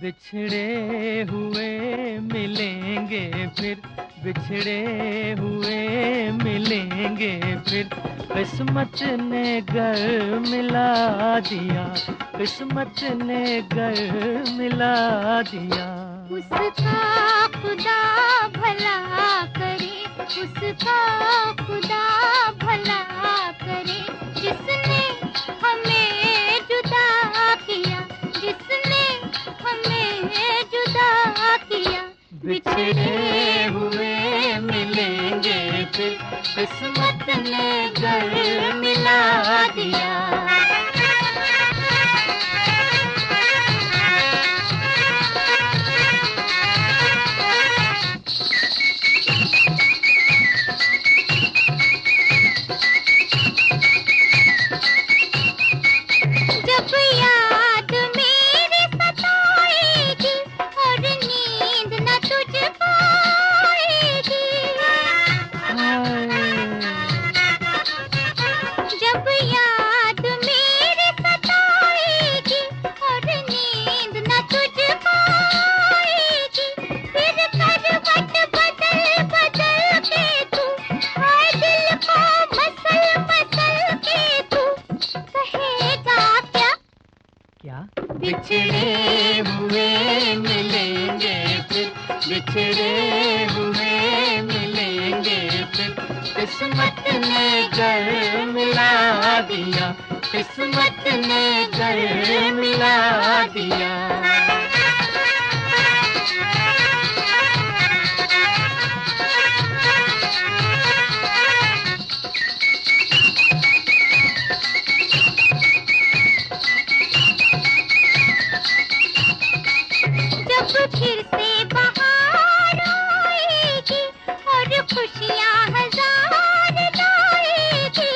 बिछड़े हुए मिलेंगे फिर, बिछड़े हुए मिलेंगे फिर, किस्मत ने घर मिला दिया, किस्मत ने घर मिला दिया। उसका खुदा भला करे, उसका खुदा भला करे, जिसने हमें जुदा किया, जिसने हमें जुदा किया। बिछड़े हुए मिलेंगे फिर, किस्मत ने घर मिला दिया। बिछड़े हुए मिलेंगे फिर, बिछड़े हुए मिलेंगे फिर, किस्मत ने घर मिला दिया, किस्मत ने घर मिला दिया। फिर से बहार आएगी और खुशियाँ हजार लाएगी,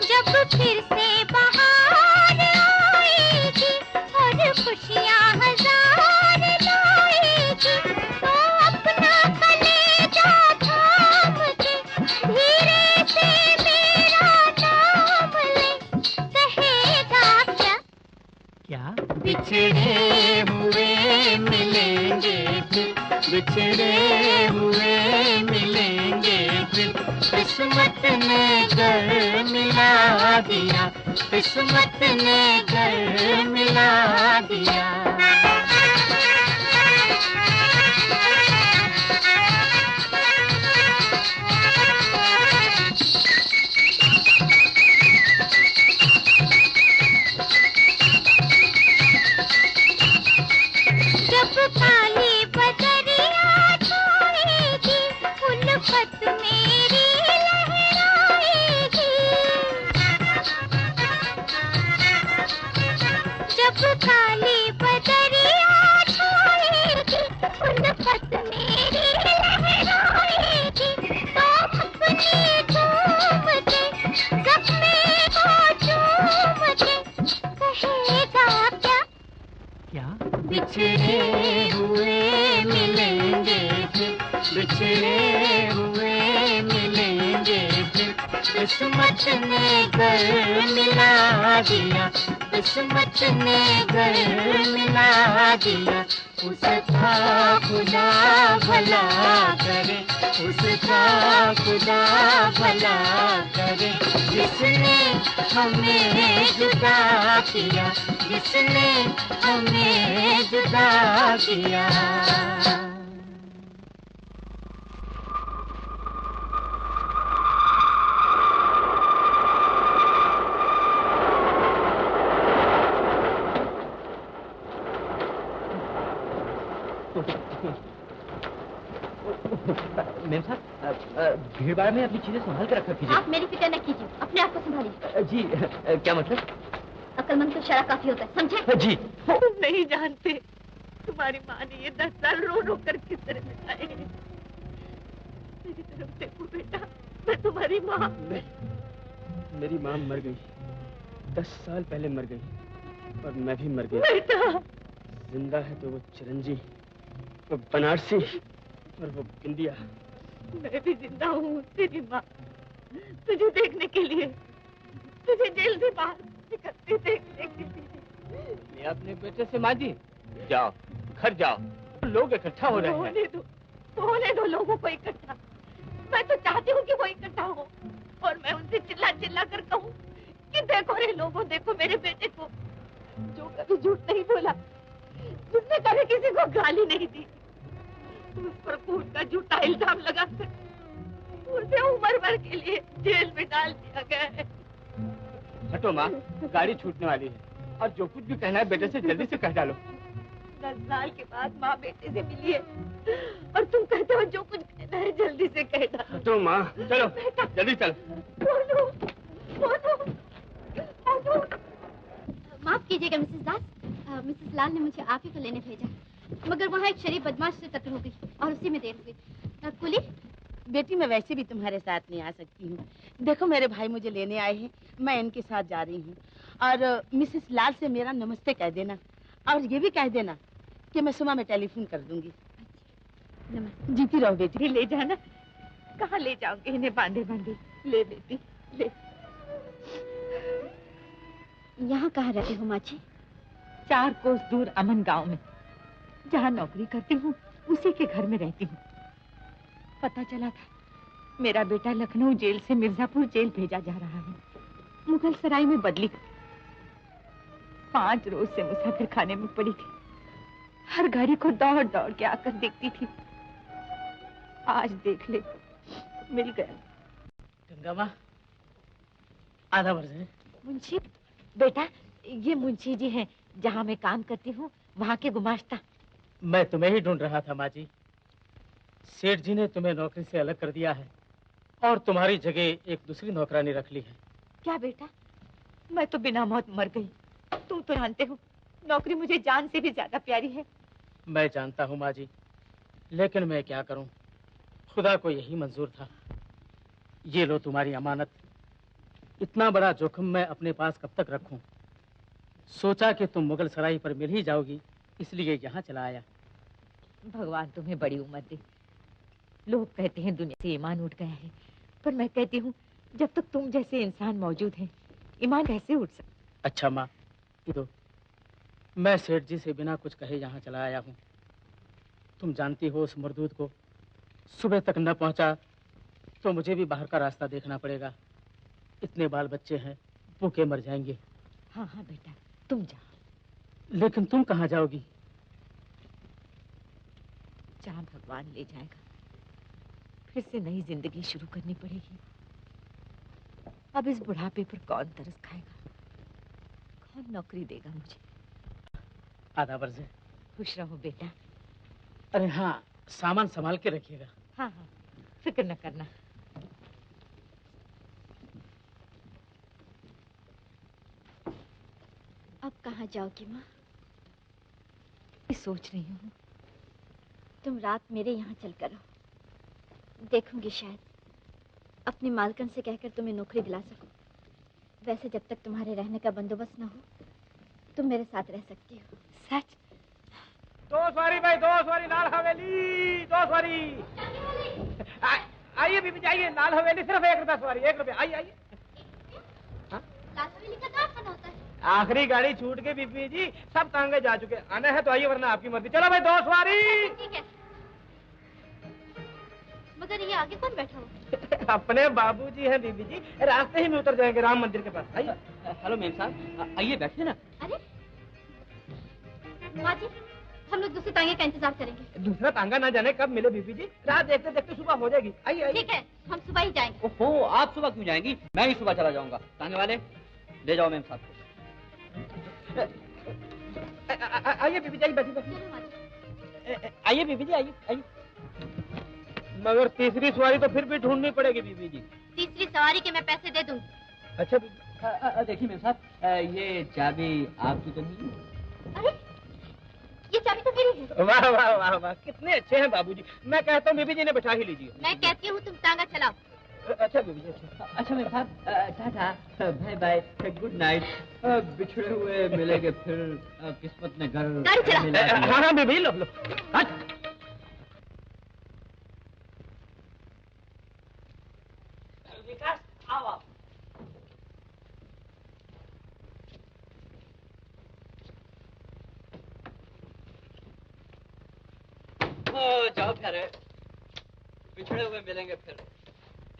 जब फिर से बहार आएगी और खुशियाँ हजार लाएगी, तो अपना कलेजा थाम के धीरे से मेरा नाम ले, कहेगा क्या? बिछड़े हुए मिलेंगे फिर, बिछड़े हुए मिलेंगे फिर, किस्मत ने घर मिला दिया, किस्मत ने घर मिला दिया। काली बदरिया छाएगी, उल्फत मेरी लहराएगी, जब काली बदरिया छाएगी, उल्फत मेरी लहराएगी, तो अपनी झूम के ज़ख्मे को चूम के कहेगा क्या? बिछड़े हुए मिलेंगे फिर, बिछड़े हुए मिलेंगे फिर, किस्मत ने घर मिला दिया, किस्मत ने घर मिला दिया। उसका खुदा भला करे, उसका खुदा भला करे, जिसने हमें जुदा किया, जिसने हमें जुदा किया। मेम साहब, भीड़ भाड़ में अपनी चीजें संभाल कर रखा कीजिए। आप मेरी फिक्र न कीजिए, अपने आप को संभालिए। जी, क्या मतलब? अक्लमंद को इशारा काफी होता है, समझे? जी। तुम नहीं जानते तुम्हारी माँ ने ये 10 साल रो रो कर किस तरह बिताए। मेरी तरफ देखो बेटा, मैं तुम्हारी माँ। नहीं, मेरी माँ मर गई, 10 साल पहले मर गई और मैं भी मर गया। बेटा जिंदा है तो वो चिरंजी, वो बनारसी और वो बिंदिया। मैं भी जिंदा हूँ तेरी माँ, तुझे देखने के लिए, तुझे जेल से बाहर निकलते देखने के लिए। अपने बेटे से माँ जी, जाओ घर जाओ, लोग इकट्ठा हो रहे हैं। होने दो लोगों को इकट्ठा। मैं तो चाहती हूँ कि वो इकट्ठा हो और मैं उनसे चिल्ला चिल्ला कर कहूँ कि देखो रे लोगों, देखो मेरे बेटे को, जो कभी झूठ नहीं बोला, जिसने कभी किसी को गाली नहीं दी, उस पर खून का झूठा इल्जाम लगाकर उसे उम्र भर के लिए जेल में डाल दिया गया है। हटो माँ, गाड़ी छूटने वाली है और जो कुछ भी कहना है बेटे से जल्दी से कह डालो। 10 साल के बाद माँ बेटे से मिली है और तुम कहते हो जो कुछ कहना है जल्दी से कह डालो। तो माँ चलो जल्दी चलो। माफ कीजिएगा मिसेस दास, मिसेस लाल ने मुझे आप ही को लेने भेजा, मगर वहाँ एक शरीफ बदमाश से टक्कर हो गई और उसी में देर हुई। कुली बेटी, मैं वैसे भी तुम्हारे साथ नहीं आ सकती हूँ। देखो मेरे भाई मुझे लेने आए हैं, मैं इनके साथ जा रही हूँ। और मिसेस लाल से मेरा नमस्ते कह देना और ये भी कह देना कि मैं सुबह में टेलीफोन कर दूंगी। नमस्ते। जीती रहो बेटी। ले जाना। कहाँ ले जाओगे इन्हें बांधे बांधे? ले बेटी ले। यहाँ कहाँ रहते हो माँ जी? 4 कोस दूर अमन गांव में, जहाँ नौकरी करती हूँ उसी के घर में रहती हूँ। पता चला था मेरा बेटा लखनऊ जेल से मिर्जापुर जेल भेजा जा रहा है। मुगल सराय में बदली 5 रोज से मुसाफिर खाने में पड़ी थी। हर घड़ी को दौड़ दौड़ के आकर देखती थी। आज देख ले, मिल गया। गंगा माँ, आधा वर्ष है। मुंशी बेटा, ये मुंशी जी हैं जहाँ मैं काम करती हूँ, वहाँ के गुमाश्ता। मैं तुम्हें ही ढूंढ रहा था माँ जी। सेठ जी ने तुम्हें नौकरी से अलग कर दिया है और तुम्हारी जगह एक दूसरी नौकरानी रख ली है। क्या बेटा, मैं तो बिना मौत मर गई। तुम तो जानते हो नौकरी मुझे जान से भी ज्यादा प्यारी है। मैं जानता हूँ माँ जी, लेकिन मैं क्या करूँ, खुदा को यही मंजूर था। ये लो तुम्हारी अमानत। इतना बड़ा जोखिम मैं अपने पास कब तक रखूं? सोचा कि तुम मुगल सराय पर मिल ही जाओगी, इसलिए यहाँ चला आया। भगवान तुम्हें बड़ी उम्र दे। लोग कहते हैं दुनिया से ईमान उठ गया है, पर मैं कहती हूँ जब तक तुम जैसे इंसान मौजूद हैं, ईमान कैसे उठ सकता? अच्छा माँ, तो मैं सेठ जी से बिना कुछ कहे यहाँ चला आया हूँ। तुम जानती हो उस मरदूद को सुबह तक न पहुँचा तो मुझे भी बाहर का रास्ता देखना पड़ेगा। इतने बाल बच्चे हैं, भूखे मर जाएंगे। हाँ हाँ बेटा, तुम जाओ। लेकिन तुम कहाँ जाओगी? जहाँ भगवान ले जाएगा। फिर से नई जिंदगी शुरू करनी पड़ेगी। अब इस बुढ़ापे पर कौन तरस खाएगा, कौन नौकरी देगा मुझे? आधा वर्ष है। खुश रहो बेटा। अरे हाँ, सामान संभाल के रखिएगा। हाँ हाँ, फिक्र न करना। अब कहाँ जाओगी माँ? सोच रही हूँ तुम रात मेरे यहाँ चल कर रहो। देखूंगी शायद अपनी मालकन से कहकर तुम्हें नौकरी दिला सकूं। वैसे जब तक तुम्हारे रहने का बंदोबस्त न हो, तुम मेरे साथ रह सकती हो। सच? 2 सवारी भाई, 2 सवारी लाल हवेली, 2 सवारी। आइए बीबी जी, आइए। लाल हवेली सिर्फ 1 रुपया सवारी, 1 रुपया। आइए आइए। लाल हवेली का क्या खाना होता है? आखिरी गाड़ी छूट गई बीबी जी, सब तांगे जा चुके। आना है तो आइए, वरना आपकी मर्जी। चलो भाई, 2 सवारी। ठीक है, मगर ये आगे कौन बैठा हो? अपने बाबूजी हैं बीबी जी, रास्ते ही में उतर जाएंगे राम मंदिर के पास। आइए। हेलो मेम साहब, आइए बैठिए ना। अरे माँ जी, हम लोग दूसरे तांगे का इंतजार करेंगे। दूसरा तांगा ना जाने कब मिले बीबी जी, रात देखते देखते सुबह हो जाएगी। आइए आइए। ठीक है, हम सुबह ही जाएंगे। ओहो, आप सुबह क्यों जाएंगी? मैं ही सुबह चला जाऊंगा। तांगे वाले ले जाओ मेम साहब को। आइए बीबी जी, आइए, बैठिए बैठिए। चलो माँ जी। आइए बीबी जी, आइए आइए। मगर तीसरी सवारी तो फिर भी ढूंढनी पड़ेगी बीबी जी। तीसरी सवारी के मैं पैसे दे दूंगी। अच्छा बीबी। देखिए मेम साहब, ये चाबी आपकी तो नहीं है? अरे ये चाबी तो मेरी है। वाह वाह वाह वाह, कितने अच्छे हैं बाबूजी। मैं कहता हूँ बीबी जी ने बैठा ही लीजिए। मैं कहती हूँ तुम टांगा चलाओ। अच्छा बीबी जी, अच्छा। अच्छा मेरे साहब, ta ta, bye bye, good night. बिछड़े हुए मिलेंगे फिर, किस्मत ने घर गाड़ी चला। मिला दिया। हाँ हाँ बीबी, लो लो। हट। विकास, आओ आप। जाओ प्यारे, बिछड़े हुए मिलेंगे फिर।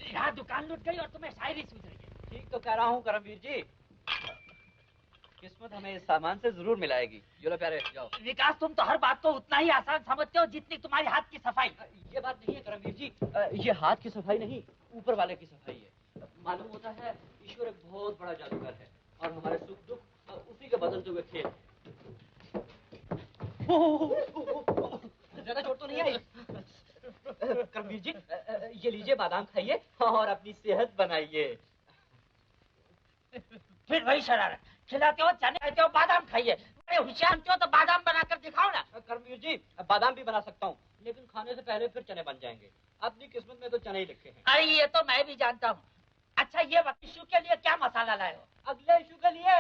यहाँ दुकान लुट गई और तुम्हें शायरी सूझ रही है। ठीक तो कह रहा हूँ करमवीर जी, किस्मत हमें इस सामान से जरूर मिलाएगी। चलो प्यारे, जाओ। विकास, तुम तो हर बात को उतना ही आसान समझते हो जितनी तुम्हारे हाथ की सफाई। ये बात नहीं है करमवीर जी, ये हाथ की सफाई नहीं, ऊपर वाले की सफाई है। मालूम होता है ईश्वर एक बहुत बड़ा जादूगर है और हमारे सुख दुख उसी के बदलते हुए खेल। ज्यादा चोट तो नहीं आई? करमवीर जी, ये लीजिए, बादाम खाइए और अपनी सेहत बनाइए। फिर वही शरारत, खिलाते हो चने खाते हो, बादाम खाइए। बड़े होशियार हो तो बादाम बनाकर दिखाओ ना। करमवीर जी, बादाम भी बना सकता हूँ, लेकिन खाने से पहले फिर चने बन जाएंगे। अपनी किस्मत में तो चने ही लिखे हैं। अरे ये तो मैं भी जानता हूँ। अच्छा, ये इशू के लिए क्या मसाला लाए हो? अगले इशू के लिए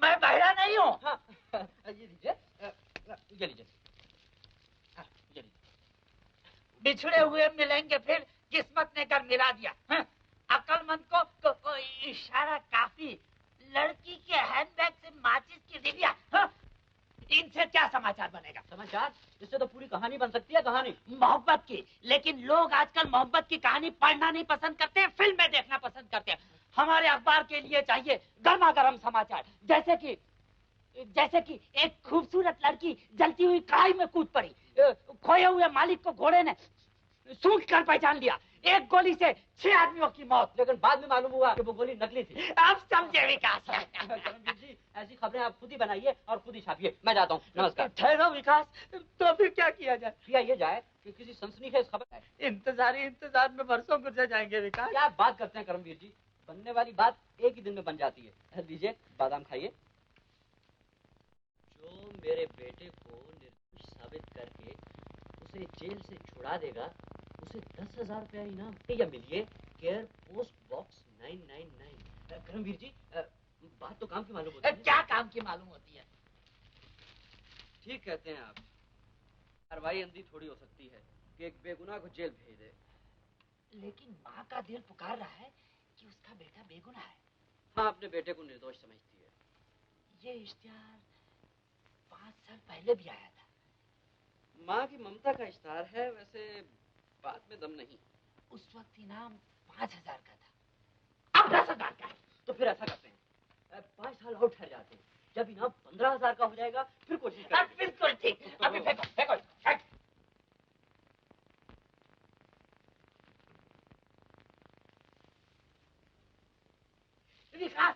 मैं बहरा नहीं हूँ। हाँ, ये लीजिए, ये लीजिए, हाँ, ये लीजिए। बिछड़े हुए मिलेंगे फिर, किस्मत ने कर मिला दिया। अक्लमंद को इशारा काफी। लड़की के हैंडबैग से माचिस की डिबिया, इनसे क्या समाचार बनेगा? समाचार? इससे तो पूरी कहानी बन सकती है, कहानी मोहब्बत की। लेकिन लोग आजकल मोहब्बत की कहानी पढ़ना नहीं पसंद करते, फिल्में देखना पसंद करते हैं। हमारे अखबार के लिए चाहिए गर्मा गर्म समाचार, जैसे कि एक खूबसूरत लड़की जलती हुई कढ़ाई में कूद पड़ी, खोए हुए मालिक को घोड़े ने सूंघ कर पहचान लिया, एक गोली से 6 आदमियों की मौत। लेकिन बाद में मालूम हुआ कि वो गोली नकली थी। अब समझे विकास। करमवीर जी, ऐसी खबरें आप खुद ही बनाइए और खुद ही छापिए। मैं जाता हूँ, नमस्कार। ठहरो विकास, तो फिर क्या किया जाए? किया ये जाए कि किसी सनसनीखेज खबर है। इंतजार में बरसों गुजर जाएंगे विकास। क्या बात करते हैं करमवीर जी, बनने वाली बात एक ही दिन में बन जाती है। लीजिए, बादाम खाइए। जो मेरे बेटे को निर्दोष साबित करके उसे जेल से छुड़ा देगा, उसे 10,000 रुपया इनाम। या मिलिए, केयर पोस्ट बॉक्स 999। करमवीर जी, बात तो काम की मालूम होती है। क्या काम की मालूम होती है? ठीक कहते हैं आप। कार्रवाई अंधी थोड़ी हो सकती है कि एक बेगुनाह को जेल भेज दे। लेकिन माँ का दिल पुकार रहा है कि उसका बेटा बेगुनाह है। हाँ, अपने बेटे को निर्दोष समझती है। ये इश्तिहार 5 साल पहले भी आया था। माँ की ममता का इश्तिहार है, वैसे बात में दम नहीं। उस वक्त इनाम 5,000 का था, अब 10,000 का है। तो फिर ऐसा करते हैं, 5 साल और ठहर जाते हैं। जब इनाम 15,000 का हो जाएगा फिर कोशिश करेंगे। बिल्कुल ठीक। अभी फेंको फेंको फेंक। विकास,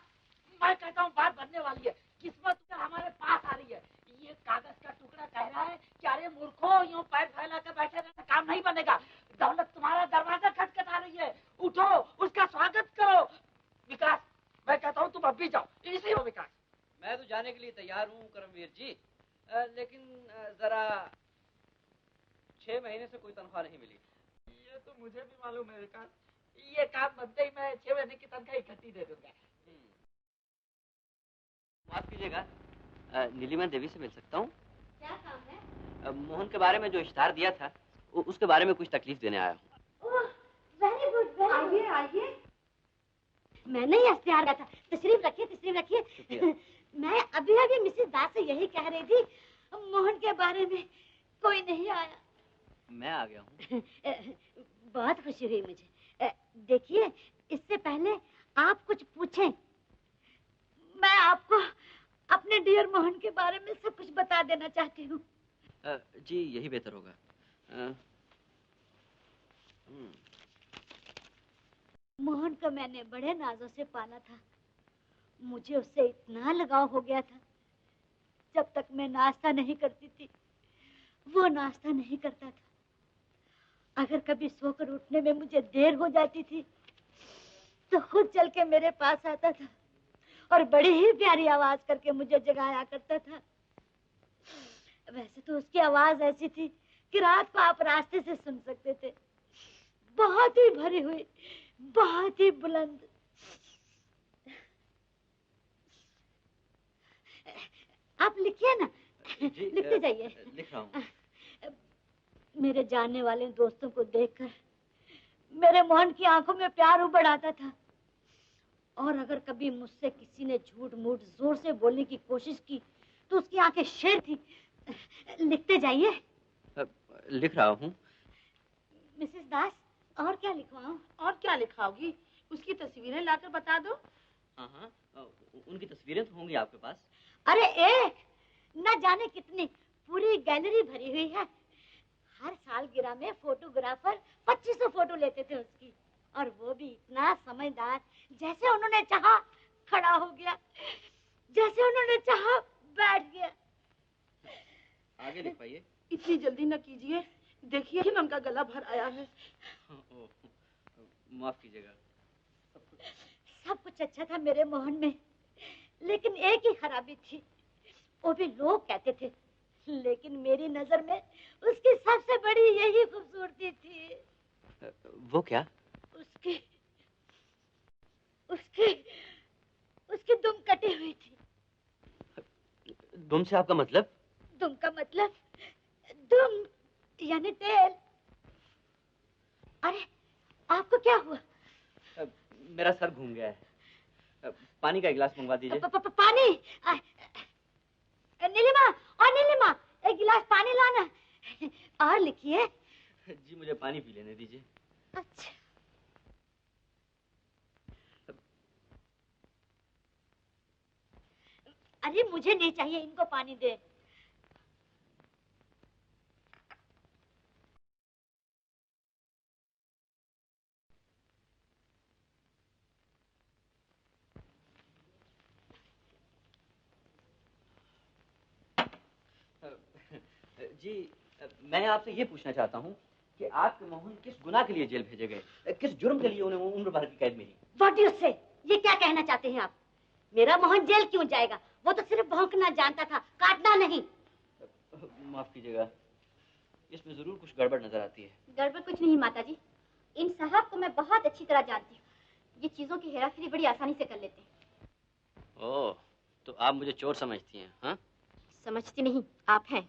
मैं कहता हूँ बात बनने वाली है, किस्मत हमारे पास आ रही है। ये कागज का टुकड़ा कह रहा है कि अरे मूर्खों, यूं पैर फैला कर बैठे रहना काम नहीं बनेगा। दौलत तुम्हारा दरवाजा खटखटा रही है, उठो, उसका स्वागत करो। विकास, मैं कहता हूँ तुम अब भी जाओ, इसी हो विकास। मैं तो जाने के लिए तैयार हूँ करमवीर जी, लेकिन जरा 6 महीने से कोई तनख्वाह नहीं मिली। ये तो मुझे भी मालूम है विकास, ये काम बनते ही मैं 6 महीने की तनख्वाह इकट्ठी दे दूंगा। माफ कीजिएगा, नीलिमा देवी से मिल सकता हूँ? क्या काम है? मोहन के बारे में जो इश्तिहार दिया था, उसके बारे में कुछ तकलीफ देने आया हूँ। वेरी गुड, आइए आइए। मैंने ही इश्तिहार दिया था। तशरीफ रखिए, तशरीफ रखिए। मैं अभी अभी मिसेस दास से यही कह रही थी, मोहन के बारे में कोई नहीं आया। मैं आ गया हूँ। बहुत खुशी हुई मुझे। देखिए, इससे पहले आप कुछ पूछें, मैं आपको अपने डियर मोहन के बारे में सब कुछ बता देना चाहती हूँ। जी, यही बेहतर होगा। मोहन को मैंने बड़े नाजों से पाला था। मुझे उससे इतना लगाव हो गया था, जब तक मैं नाश्ता नहीं करती थी वो नाश्ता नहीं करता था। अगर कभी सोकर उठने में मुझे देर हो जाती थी तो खुद चल के मेरे पास आता था और बड़ी ही प्यारी आवाज करके मुझे जगाया करता था। वैसे तो उसकी आवाज ऐसी थी कि रात को आप रास्ते से सुन सकते थे। बहुत ही भरी हुई, बहुत ही बुलंद। आप लिखिए ना। लिखते जाइए। लिख रहा हूँ। मेरे जानने वाले दोस्तों को देखकर मेरे मोहन की आंखों में प्यार उबड़ आता था, और अगर कभी मुझसे किसी ने झूठ मूठ जोर से बोलने की कोशिश की तो उसकी आंखें शेर थी। लिखते जाइए। लिख रहा हूँ। मिसेस दास, और क्या लिखवाऊं? और क्या लिखाओगी? उसकी तस्वीरें लाकर बता दो। हाँ हाँ, उनकी तस्वीरें तो होंगी आपके पास। अरे एक न जाने कितनी, पूरी गैलरी भरी हुई है। हर सालगिरह में फोटोग्राफर 2500 फोटो लेते थे उसकी, और वो भी इतना समझदार। जैसे उन्होंने चाहा खड़ा हो गया, जैसे उन्होंने चाहा बैठ गया। आगे लिखवाइए। इतनी जल्दी न कीजिए, देखिए ही उनका गला भर आया है। माफ कीजिएगा। सब कुछ अच्छा था मेरे मोहन में, लेकिन एक ही खराबी थी। वो भी लोग कहते थे, लेकिन मेरी नजर में उसकी सबसे बड़ी यही खूबसूरती थी। वो क्या? उसकी उसकी उसकी दुम कटी हुई थी। दुम से आपका मतलब? दुम का मतलब दुम यानी टेल। अरे आपको क्या हुआ? मेरा सर घूम गया है। पानी का गिलास मंगवा दीजिए। पानी? नीलिमा, और नीलिमा, एक गिलास पानी लाना। और लिखिए। जी मुझे पानी पी लेने दीजिए। अच्छा। अरे मुझे नहीं चाहिए, इनको पानी दे। जी मैं आपसे ये पूछना चाहता हूँ कि आपके मोहन किस गुनाह के लिए जेल भेजे गए, किस जुर्म के लिए उन्हें उम्र भर की कैद मिली? What do you say? ये क्या कहना चाहते हैं आप? मेरा मोहन जेल क्यों जाएगा? वो तो सिर्फ भौंकना जानता था, काटना नहीं। माफ कीजिएगा, इसमें जरूर कुछ गड़बड़ नजर आती है। गड़बड़ कुछ नहीं माताजी, इन साहब को मैं बहुत अच्छी तरह जानती हूँ। ये चीजों की हेराफेरी बड़ी आसानी से कर लेते हैं। ओह, तो आप मुझे चोर समझती हैं? हाँ? समझती नहीं, आप हैं।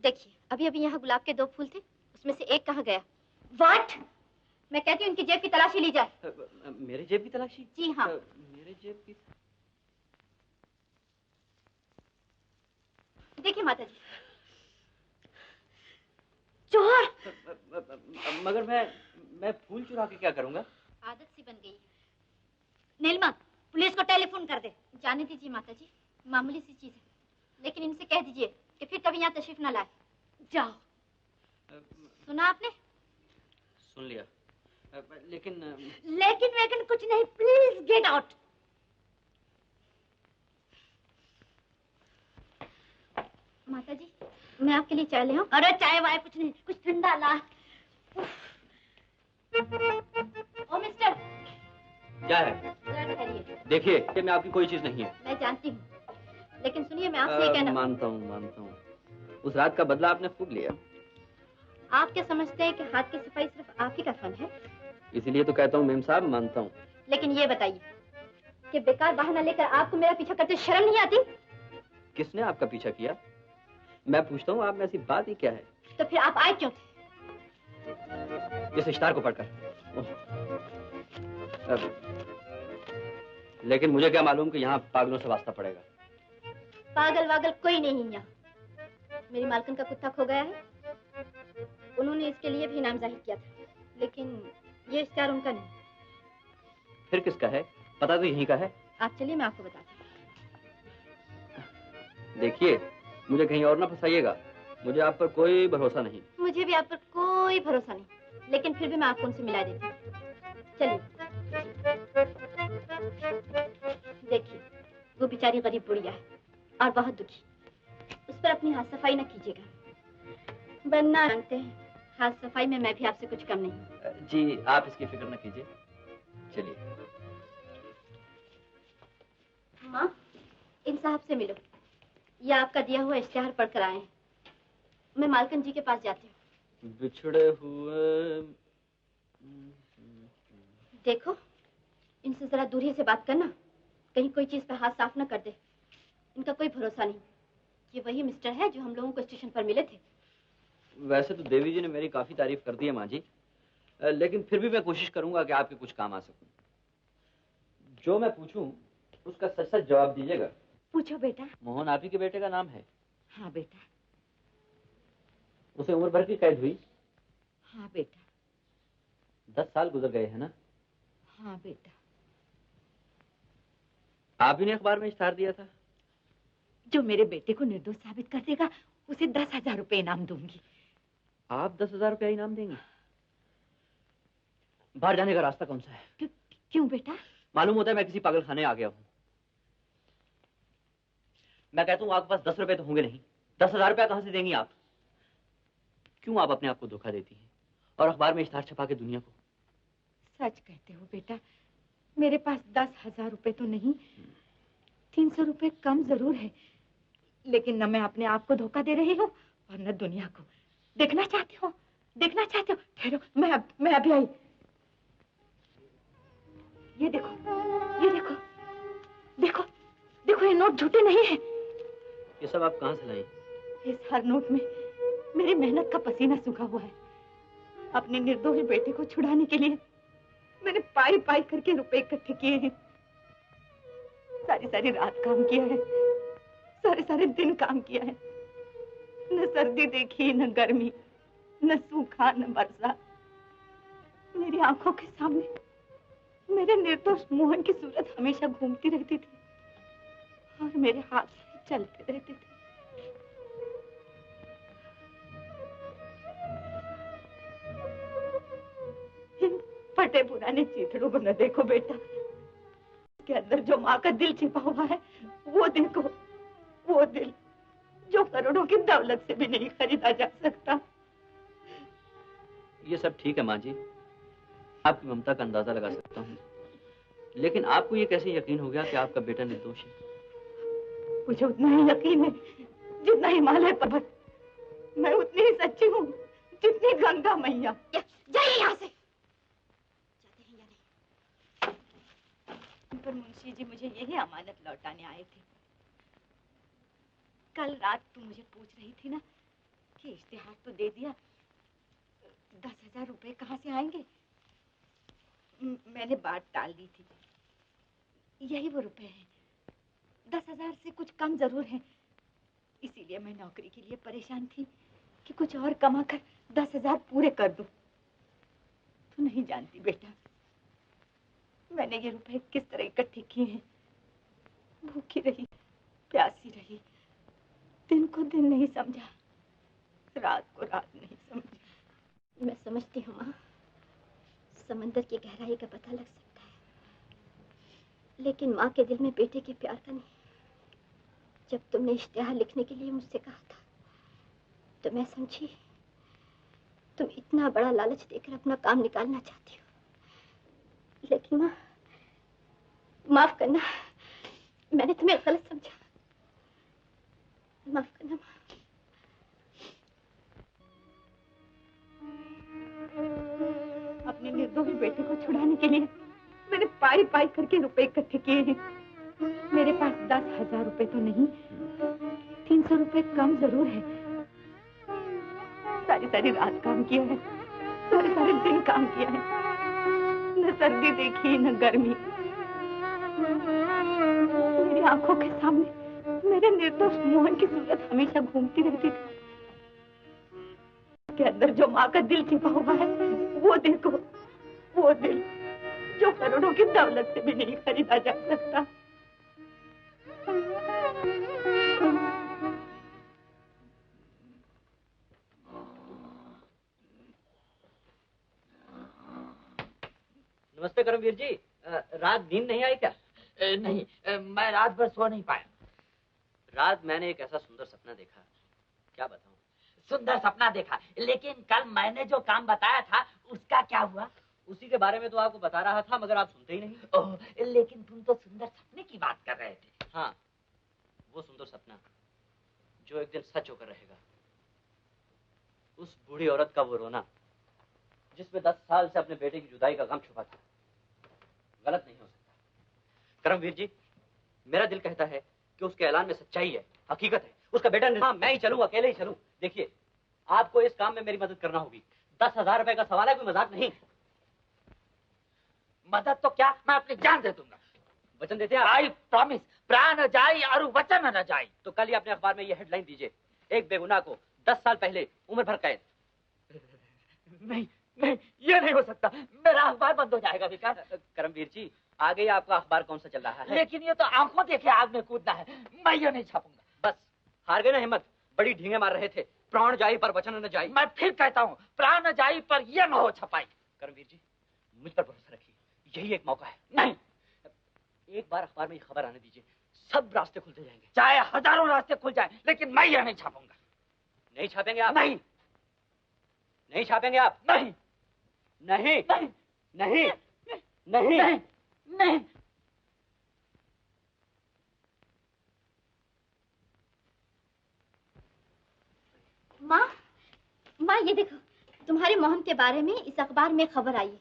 देखिए, अभी अभी यहाँ गुलाब के 2 फूल थे, उसमें से एक कहाँ गया? What? मैं कहती हूँ इनकी जेब की तलाशी ली जाए। मेरे जेब की तलाशी? जी हाँ। मेरे जेब की? देखिए माताजी। चोर? मगर मैं फूल चुरा के क्या करूँगा? आदत सी बन गई है। नीलिमा, पुलिस को टेलीफोन कर दे। जाने दीजिए माताजी, मामूली सी चीज है, लेकिन इनसे कह दीजिए कि फिर कभी यहाँ तशरीफ न लाए। जाओ। सुना आपने? सुन लिया, लेकिन लेकिन कुछ नहीं, प्लीज गेट आउट। माताजी, मैं आपके लिए चाय ले आऊं? अरे चाय वाय कुछ नहीं, कुछ ठंडा ला। ओ मिस्टर, क्या है? जरा ठहरिए। देखिए, ये मैं आपकी कोई चीज नहीं है। मैं जानती हूँ, लेकिन सुनिए मैं आपसे ये कहना। मानता हूँ। उस रात का बदला आपने खूब लिया। आप क्या समझते हैं कि हाथ की सफाई सिर्फ आप ही का फन है? इसीलिए तो कहता हूँ मेम साहब, मानता हूँ। लेकिन ये बताइए कि बेकार बहाना लेकर आपको मेरा पीछा करते शर्म नहीं आती? किसने आपका पीछा किया? मैं पूछता हूँ, आप में ऐसी बात ही क्या है? तो फिर आप आए क्यों थे? इस इश्तार को पढ़कर। लेकिन मुझे क्या मालूम कि यहाँ पागलों से वास्ता पड़ेगा। पागल वागल कोई नहीं यहाँ। मेरी मालकिन का कुत्ता खो गया है, उन्होंने इसके लिए भी नाम जाहिर किया था, लेकिन ये इश्तिहार उनका नहीं। फिर किसका है? पता तो यहीं का है। आप चलिए, मैं आपको बताती हूँ। देखिए, मुझे कहीं और ना फंसाइएगा। मुझे आप पर कोई भरोसा नहीं। मुझे भी आप पर कोई भरोसा नहीं, लेकिन फिर भी मैं आपको उनसे मिला देती हूँ। चलिए। देखिए, वो बेचारी गरीब बुढ़िया है और बहुत दुखी। उस पर अपनी हाथ सफाई न कीजिएगा, वरना जानते हैं हाथ सफाई में मैं भी आपसे कुछ कम नहीं। जी, आप इसकी फिक्र न कीजिए। चलिए। माँ, इन साहब से मिलो। ये आपका दिया हुआ इश्तिहार पढ़कर आए हैं। मैं मालकन जी के पास जाती हूँ। बिछड़े हुए। देखो, इनसे जरा दूरी से बात करना, कहीं कोई चीज पे हाथ साफ न कर दे। इनका कोई भरोसा नहीं। ये वही मिस्टर है जो हम लोगों को स्टेशन पर मिले थे। वैसे तो देवी जी ने मेरी काफी तारीफ कर दी है माँ जी, लेकिन फिर भी मैं कोशिश करूंगा कि आपके कुछ काम आ सकूं। जो मैं पूछूं उसका सच सच जवाब दीजिएगा। पूछो बेटा। मोहन आप ही के बेटे का नाम है? हाँ बेटा। उसे उम्र भर की कैद हुई? हाँ बेटा। 10 साल गुजर गए हैं ना? हाँ बेटा। आप ही ने अखबार में इश्तिहार दिया था? जो मेरे बेटे को निर्दोष साबित कर देगा उसे 10,000 रुपए इनाम दूंगी। आप 10,000 रुपया इनाम देंगे? बाहर जाने का रास्ता कौन सा है? क्यों बेटा? मालूम होता है मैं किसी पागल खाने आ गया हूँ। मैं कहता हूँ आपके पास 10 रुपए तो होंगे नहीं, 10,000 रुपया कहां से देंगी आप? क्यों आप अपने आप को धोखा देती हैं और अखबार में इश्तिहार छपा के दुनिया को? सच कहते हो बेटा, मेरे पास 10,000 रुपए तो नहीं, 300 रुपए कम जरूर है, लेकिन न मैं अपने आप को धोखा दे रही हूँ और न दुनिया को। देखना चाहते हो? देखना चाहते हो? ठहरो, मैं अभी आई। ये देखो, ये देखो, देखो, देखो, ये नोट झूठे नहीं है। ये सब आप कहां से लाई? इस हर नोट में मेरी मेहनत का पसीना सूखा हुआ है। अपने निर्दोष बेटे को छुड़ाने के लिए मैंने पाई पाई करके रुपए इकट्ठे किए हैं। सारी सारी रात काम किया है, सारे सारे दिन काम किया है। न सर्दी देखी, न गर्मी, न सूखा, न बरसा। मेरी आंखों के सामने मेरे निर्दोष मोहन की सूरत हमेशा घूमती रहती थी और मेरे हाथ चलते रहते थे। इन फटे पुराने चीथड़ों को न देखो बेटा, के अंदर जो माँ का दिल छिपा हुआ है वो देखो, वो दिल जो करोड़ों की दौलत से भी नहीं खरीदा जा सकता। ये सब ठीक है माँ जी, आपकी ममता का अंदाजा लगा सकता हूँ, लेकिन आपको ये कैसे यकीन हो गया कि आपका बेटा निर्दोष है? मुझे उतना ही यकीन है जितना हिमालय पर्वत। मैं उतनी ही सच्ची हूँ जितनी गंगा मैया। जाइए यहाँ से। जाते हैं या नहीं? पर मुंशी जी मुझे यही अमानत लौटाने आए थे। कल रात तू मुझे पूछ रही थी ना कि इश्तिहार तो दे दिया, 10,000 रुपए कहाँ से आएंगे? मैंने बात टाल दी थी। यही वो रुपए हैं, 10,000 से कुछ कम जरूर है। इसीलिए मैं नौकरी के लिए परेशान थी कि कुछ और कमा कर 10,000 पूरे कर दूं। तू नहीं जानती बेटा, मैंने ये रुपए किस तरह इकट्ठे किए हैं। भूखी रही, प्यासी रही, दिन को दिन नहीं समझा, रात को रात नहीं समझा। मैं समझती हूँ माँ, समंदर की गहराई का पता लग सकता है, लेकिन माँ के दिल में बेटे के प्यार का नहीं। जब तुमने इश्तिहार लिखने के लिए मुझसे कहा था तो मैं समझी तुम इतना बड़ा लालच देकर अपना काम निकालना चाहती हो। लेकिन माँ, माफ करना, मैंने तुम्हें गलत समझा। माफ करना माँ। अपने निर्दोष बेटे को छुड़ाने के लिए मैंने पाई पाई करके रुपए इकट्ठे किए हैं। मेरे पास 10,000 रुपए तो नहीं, 300 रुपए कम जरूर है। सारी सारी रात काम किया है, सारे सारे दिन काम किया है। न सर्दी देखी, न गर्मी। मेरी आंखों के सामने मेरे निर्दोष मोहन की सूरत हमेशा घूमती रहती थी। के अंदर जो माँ का दिल छिपा हुआ है वो देखो, वो दिल जो करोड़ों की दौलत से भी नहीं खरीदा जा सकता। नमस्ते करमवीर जी, रात नींद नहीं आई क्या? नहीं, मैं रात भर सो नहीं पाया। रात मैंने एक ऐसा सुंदर सपना देखा, क्या बताऊं। सुंदर सपना देखा, लेकिन कल मैंने जो काम बताया था उसका क्या हुआ? उसी के बारे में तो आपको बता रहा था, मगर आप सुनते ही नहीं। ओह, लेकिन तुम तो सुंदर सपने की बात कर रहे थे। हाँ, वो सुंदर सपना जो एक दिन सच होकर रहेगा। उस बूढ़ी औरत का वो रोना जिसमें 10 साल से अपने बेटे की जुदाई का गम छुपा था, गलत नहीं हो सकता। करमवीर जी, मेरा दिल कहता है कि उसके ऐलान में सच्चाई है, हकीकत है। उसका बेटा हाँ, मैं ही चलूं, अकेले ही चलूं। देखिए, आपको इस काम में मेरी मदद करना होगी। 10,000 रुपए का सवाल है, कोई मजाक नहीं। मदद तो क्या, मैं अपनी जान दे दूंगा। वचन देते हैं आप? आई प्रॉमिस, प्राण जाई और वचन न जाई। तो कल ही अपने अखबार में ये हेडलाइन दीजिए, एक बेगुनाह को 10 साल पहले उम्र भर कैद। नहीं नहीं, ये नहीं हो सकता, मेरा अखबार बंद हो जाएगा विकास। करमवीर जी, आगे आपका अखबार कौन सा चल रहा है? लेकिन ये तो आंखों देखे आग में कूदना है, मैं ये नहीं छापूंगा। बस हार गए ना हिम्मत, बड़ी ढींगे मार रहे थे। प्राण जाई पर वचन न जाई। मैं फिर कहता हूँ, प्राण जाई पर यह न हो छपाई। करमवीर जी, मुझ पर भरोसा रखिए, यही एक मौका है। नहीं, एक बार अखबार में ये खबर आने दीजिए, सब रास्ते खुलते जाएंगे। चाहे हजारों रास्ते खुल जाए, लेकिन मैं यह नहीं छापूंगा। नहीं छापेंगे आप? नहीं नहीं छापेंगे आप? नहीं नहीं नहीं नहीं नहीं नहीं नहीं। माँ ये देखो, तुम्हारे मोहन के बारे में इस अखबार में खबर आई है।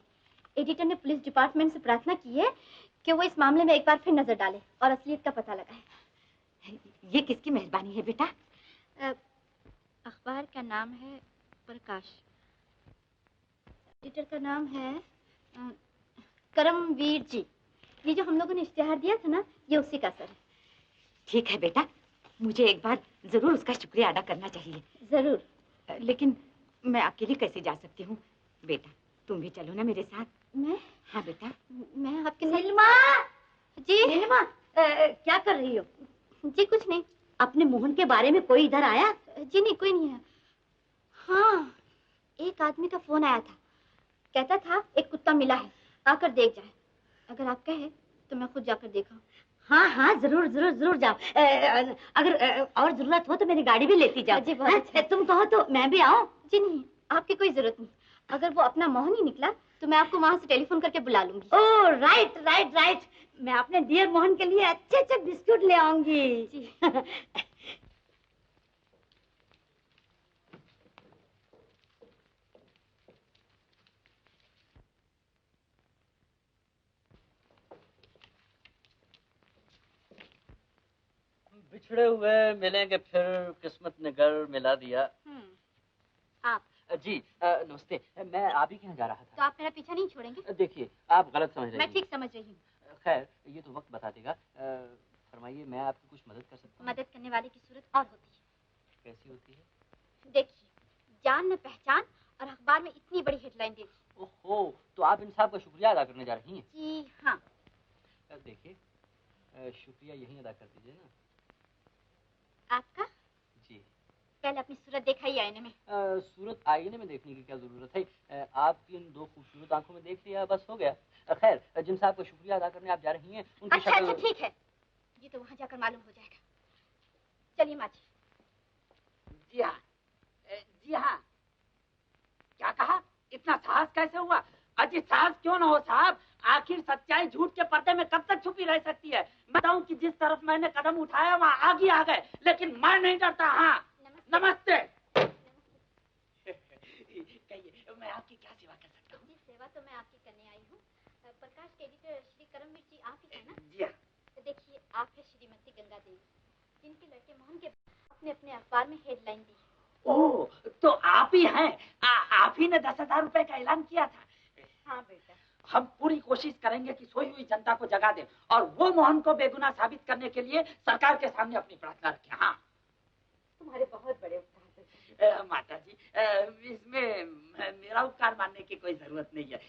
एडिटर ने पुलिस डिपार्टमेंट से प्रार्थना की है कि वो इस मामले में एक बार फिर नजर डाले और असलियत का पता लगाए। ये किसकी मेहरबानी है बेटा? अखबार का नाम है प्रकाश, एडिटर का नाम है करमवीर जी। ये जो हम लोगों ने इश्तिहार दिया था ना, ये उसी का असर है। ठीक है बेटा, मुझे एक बार जरूर उसका शुक्रिया अदा करना चाहिए। जरूर। लेकिन मैं अकेली कैसे जा सकती हूँ? बेटा तुम भी चलो ना मेरे साथ। मैं? हाँ बेटा। मैं आपके साथ। नीलिमा जी नीलिमा, क्या कर रही हो? जी कुछ नहीं। अपने मोहन के बारे में कोई इधर आया? जी नहीं, कोई नहीं है। हाँ, एक आदमी का फोन आया था, कहता था एक कुत्ता मिला है, आकर देख जाए। अगर आप कहे तो मैं खुद जाकर देखा। हाँ हाँ, जरूर जरूर जरूर जाओ। अगर और जरूरत हो तो मेरी गाड़ी भी लेती जाओ। जी बहुत अच्छा। तुम कहो तो मैं भी आऊं? जी नहीं, आपकी कोई जरूरत नहीं। अगर वो अपना मोहन ही निकला तो मैं आपको वहाँ से टेलीफोन करके बुला लूंगी। ओह राइट राइट राइट, मैं अपने डियर मोहन के लिए अच्छे अच्छे बिस्कुट ले आऊंगी। जी। बिछड़े हुए मिलेंगे फिर, किस्मत ने घर मिला दिया। आप जी नमस्ते, मैं आप ही के यहाँ जा रहा तो था। आप मेरा पीछा नहीं छोड़ेंगे? देखिए, आप गलत समझ रहे मैं हैं। ठीक समझ रही हूँ। खैर, ये तो वक्त बता देगा। फरमाइए, मैं आपकी कुछ मदद कर सकता हूँ? मदद करने वाले की सूरत और होती है। कैसी होती है? देखिए, जान न पहचान और अखबार में इतनी बड़ी हेडलाइन दे दी। ओहो, तो आप इन साहब का शुक्रिया अदा करने जा रही हैं? जी हाँ। देखिए, शुक्रिया यहीं अदा कर दीजिए ना। आपका? जी। पहले अपनी सूरत दिखाइए आईने में। सूरत आईने में देखने की क्या जरूरत है? आपकी इन दो खूबसूरत आंखों में देख लिया, बस हो गया। खैर, जिन साहब का शुक्रिया अदा करने आप जा रही हैं, उनकी अच्छा शक्ल... अच्छा ठीक है, ये तो वहाँ जाकर मालूम हो जाएगा। चलिए माँ जी। जी हाँ, जी हाँ। क्या कहा? इतना साहस कैसे हुआ? अजी साहस क्यों ना हो साहब, आखिर सच्चाई झूठ के पर्दे में कब तक छुपी रह सकती है? बताऊं कि जिस तरफ मैंने कदम उठाया वहाँ आगे आ गए, लेकिन मैं नहीं डरता। हाँ नमस्ते। कहिए, मैं आपकी क्या सेवा कर सकता हूँ? जी सेवा तो मैं आपकी करने आई हूँ। प्रकाश के एडिटर श्री करमवीर जी आप ही हैं ना? जी हाँ। देखिए, आप है श्रीमती गंगा देवी, जिनके लड़के मोहन के अपने अपने अखबार में हेडलाइन दी है। ओह, तो आप ही हैं। आप ही ने 10,000 रुपए का ऐलान किया था। हाँ बेटा। हम पूरी कोशिश करेंगे कि सोई हुई जनता को जगा दें और वो मोहन को बेगुनाह साबित करने के लिए सरकार के सामने अपनी प्रार्थना रखें। हाँ, तुम्हारे बहुत बड़े उपकार। माता जी, इसमें मेरा उपकार मानने की कोई जरूरत नहीं है।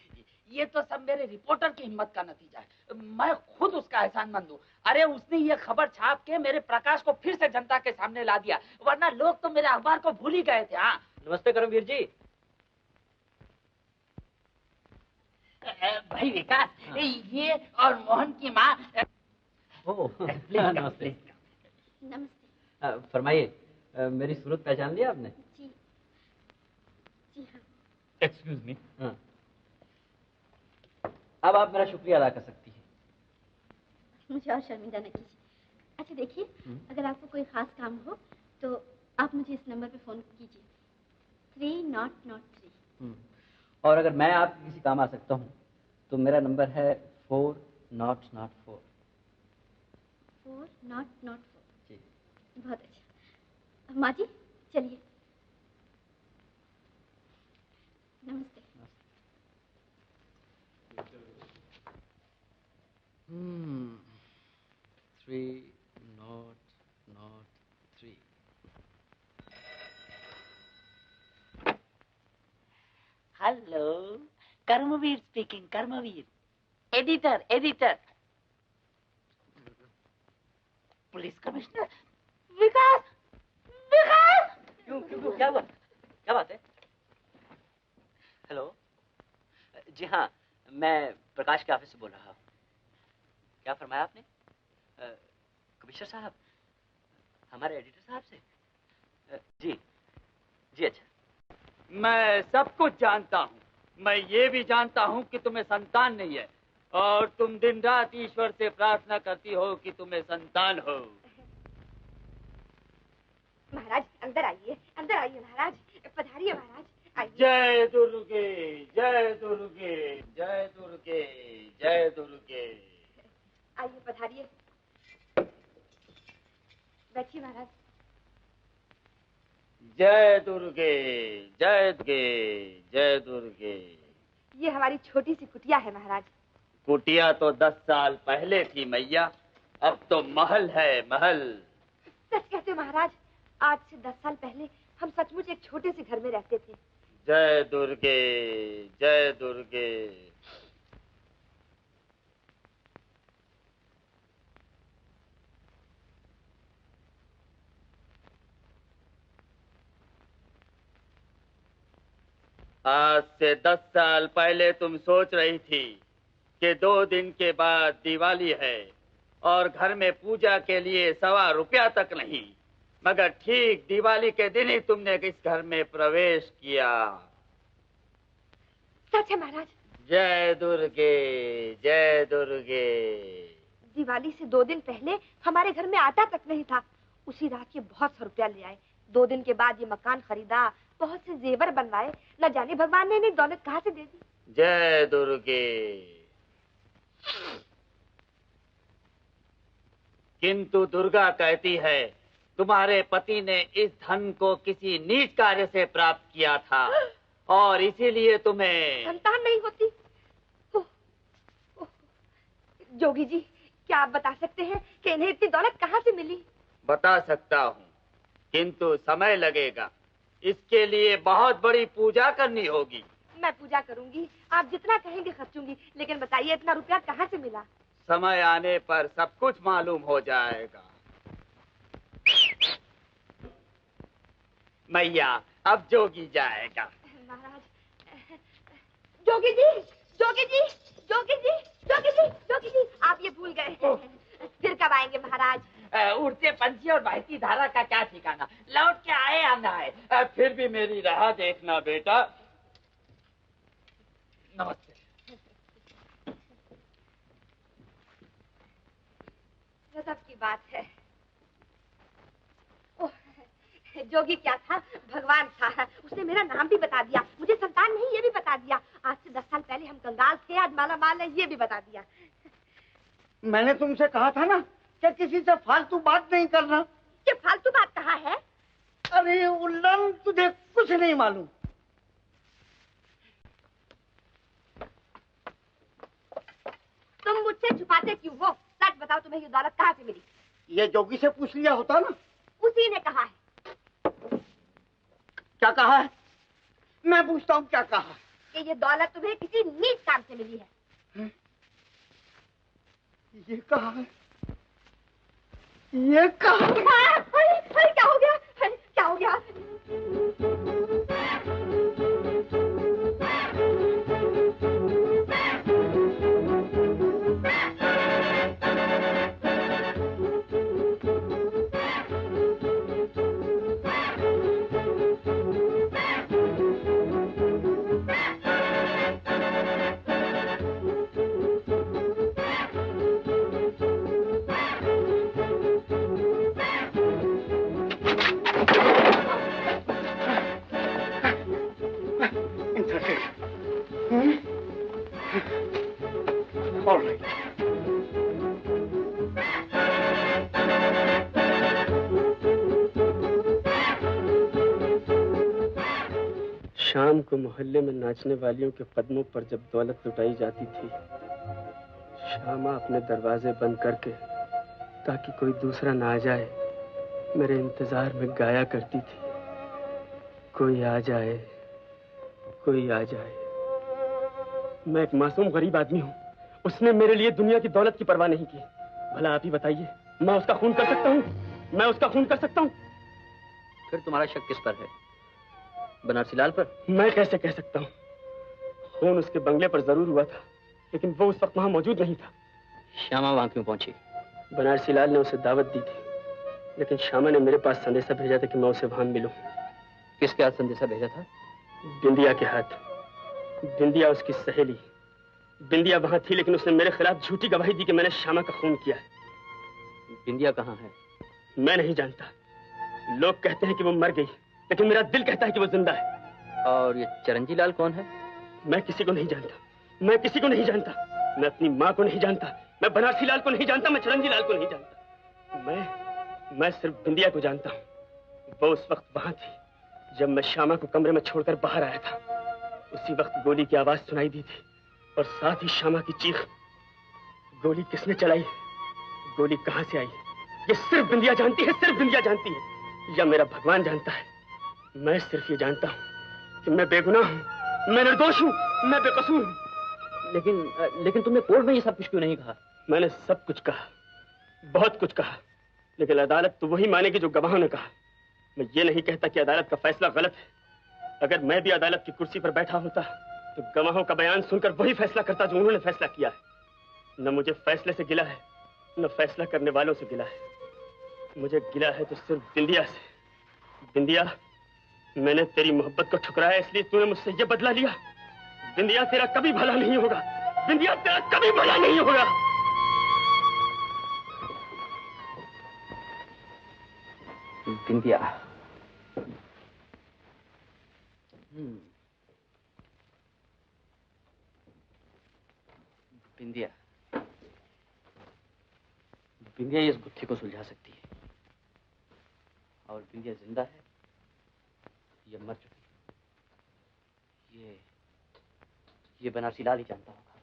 ये तो सब मेरे रिपोर्टर की हिम्मत का नतीजा है। मैं खुद उसका एहसानमंद हूँ। अरे उसने ये खबर छाप के मेरे प्रकाश को फिर से जनता के सामने ला दिया, वरना लोग तो मेरे अखबार को भूल ही गए थे। हाँ नमस्ते करमवीर जी। भाई विकास, ये और मोहन की माँ। नमस्ते। नमस्ते। फरमाइए, मेरी सूरत पहचान लिया आपने? जी जी हाँ। Excuse me. हाँ, अब आप मेरा शुक्रिया अदा कर सकती हैं। मुझे और शर्मिंदा न कीजिए। अच्छा देखिए, अगर आपको कोई खास काम हो तो आप मुझे इस नंबर पे फोन कीजिए 3003। और अगर मैं आपके किसी काम आ सकता हूँ तो मेरा नंबर है 4004। 4004। जी। बहुत अच्छा। माँ जी चलिए। नमस्ते। 3003। हेलो, कर्मवीर स्पीकिंग। कर्मवीर, एडिटर एडिटर। पुलिस कमिश्नर विकास। विकास क्यों क्यों क्यों क्या हुआ? क्या बात है? हेलो, जी हाँ, मैं प्रकाश के ऑफिस से बोल रहा हूँ। क्या फरमाया आपने? कमिश्नर साहब, हमारे एडिटर साहब से? जी जी। अच्छा, मैं सब कुछ जानता हूँ। मैं ये भी जानता हूँ कि तुम्हें संतान नहीं है और तुम दिन रात ईश्वर से प्रार्थना करती हो कि तुम्हें संतान हो। महाराज अंदर आइए महाराज, पधारिए महाराज, आइए। जय दुर्गे, जय दुर्गे, जय दुर्गे, जय दुर्गे। आइए पधारिए, बैठिए महाराज। जय दुर्गे, जय दुर्गे, जय दुर्गे। ये हमारी छोटी सी कुटिया है महाराज। कुटिया तो 10 साल पहले थी मैया, अब तो महल है, महल। सच कहते महाराज, आज से 10 साल पहले हम सचमुच एक छोटे से घर में रहते थे। जय दुर्गे, जय दुर्गे। आज से 10 साल पहले तुम सोच रही थी कि 2 दिन के बाद दिवाली है और घर में पूजा के लिए ₹1.25 तक नहीं, मगर ठीक दिवाली के दिन ही तुमने इस घर में प्रवेश किया। सच है महाराज। जय दुर्गे, जय दुर्गे। दिवाली से 2 दिन पहले हमारे घर में आटा तक नहीं था। उसी रात ये बहुत सा रुपया ले आए। 2 दिन के बाद ये मकान खरीदा, बहुत से जेवर बनवाए। न जाने भगवान ने इन्हें दौलत कहाँ से दे दी। जय दुर्गे। किंतु दुर्गा कहती है तुम्हारे पति ने इस धन को किसी नीच कार्य से प्राप्त किया था और इसीलिए तुम्हें संतान नहीं होती। ओह, ओह, जोगी जी, क्या आप बता सकते हैं कि इन्हें इतनी दौलत कहाँ से मिली? बता सकता हूँ, किंतु समय लगेगा। इसके लिए बहुत बड़ी पूजा करनी होगी। मैं पूजा करूंगी, आप जितना कहेंगे खर्चूंगी, लेकिन बताइए इतना रुपया कहाँ से मिला? समय आने पर सब कुछ मालूम हो जाएगा। मैया, अब जोगी जाएगा। महाराज, जोगी जी, जोगी जी, जोगी जी, जोगी जी, जोगी जी, आप ये भूल गए। फिर कब आएंगे महाराज? उड़ते पंछी और बहती धारा का क्या ठिकाना, लौट के आए या ना आए। फिर भी मेरी राह देखना बेटा। नमस्ते। गजब की बात है। ओह, जोगी क्या था, भगवान था। उसने मेरा नाम भी बता दिया, मुझे संतान नहीं ये भी बता दिया। आज से 10 साल पहले हम कंगाल थे, आज माला माल है ये भी बता दिया। मैंने तुमसे कहा था ना कि किसी से फालतू बात नहीं करना। ये फालतू बात कहाँ है? अरे उल्लम, तुझे कुछ नहीं मालूम। तुम मुझसे छुपाते क्यों हो? सच बताओ, तुम्हें ये दौलत कहाँ से मिली? ये जोगी से पूछ लिया होता ना। उसी ने कहा है। क्या कहा है? मैं पूछता हूँ क्या कहा कि ये दौलत तुम्हें किसी नीच काम से मिली है। ये कहा है, ये कहा। अरे क्या हो गया? क्या हो गया? को मोहल्ले में नाचने वालियों के कदमों पर जब दौलत लुटाई जाती थी, श्यामा अपने दरवाजे बंद करके ताकि कोई दूसरा ना आ जाए मेरे इंतजार में गाया करती थी, कोई आ जाए, कोई आ जाए। मैं एक मासूम गरीब आदमी हूँ, उसने मेरे लिए दुनिया की दौलत की परवाह नहीं की। भला आप ही बताइए, मैं उसका खून कर सकता हूँ? मैं उसका खून कर सकता हूँ? फिर तुम्हारा शक किस पर है? बनारसी लाल पर? मैं कैसे कह सकता हूँ? खून उसके बंगले पर जरूर हुआ था, लेकिन वो उस वक्त वहां मौजूद नहीं था। श्यामा वहां क्यों पहुंची? बनारसी लाल ने उसे दावत दी थी, लेकिन श्यामा ने मेरे पास संदेशा भेजा था कि मैं उसे वहां मिलूं। किसके हाथ संदेशा भेजा था? बिंदिया के हाथ। बिंदिया उसकी सहेली। बिंदिया वहां थी, लेकिन उसने मेरे खिलाफ झूठी गवाही दी कि मैंने श्यामा का खून किया है। बिंदिया कहाँ है? मैं नहीं जानता। लोग कहते हैं कि वो मर गई, लेकिन मेरा दिल कहता है कि वो जिंदा है। और ये चरंजी लाल कौन है? मैं किसी को नहीं जानता। मैं किसी को नहीं जानता। मैं अपनी माँ को नहीं जानता, मैं बनारसी लाल को नहीं जानता, मैं चरंजी लाल को नहीं जानता। मैं सिर्फ बिंदिया को जानता हूँ। वो उस वक्त वहां थी जब मैं श्यामा को कमरे में छोड़कर बाहर आया था। उसी वक्त गोली की आवाज सुनाई दी थी और साथ ही श्यामा की चीख। गोली किसने चलाई, गोली कहां से आई, ये सिर्फ बिंदिया जानती है, सिर्फ बिंदिया जानती है, या मेरा भगवान जानता है। मैं सिर्फ ये जानता हूं कि मैं बेगुनाह हूं, मैं निर्दोष हूं, मैं बेकसूर हूं। लेकिन तुमने कोर्ट में ये सब कुछ क्यों नहीं कहा? मैंने सब कुछ कहा, बहुत कुछ कहा, लेकिन अदालत तो वही मानेगी जो गवाहों ने कहा। मैं ये नहीं कहता कि अदालत का फैसला गलत है। अगर मैं भी अदालत की कुर्सी पर बैठा होता तो गवाहों का बयान सुनकर वही फैसला करता जो उन्होंने फैसला किया है। न मुझे फैसले से गिला है, न फैसला करने वालों से गिला है। मुझे गिला है तो सिर्फ बिंदिया से। बिंदिया, मैंने तेरी मोहब्बत को ठुकराया, इसलिए तूने मुझसे ये बदला लिया। बिंदिया, तेरा कभी भला नहीं होगा। बिंदिया, तेरा कभी भला नहीं होगा। बिंदिया, बिंदिया, बिंदिया इस गुत्थी को सुलझा सकती है। और बिंदिया जिंदा है या मर चुकी है, ये बनारसी लाल ही जानता होगा।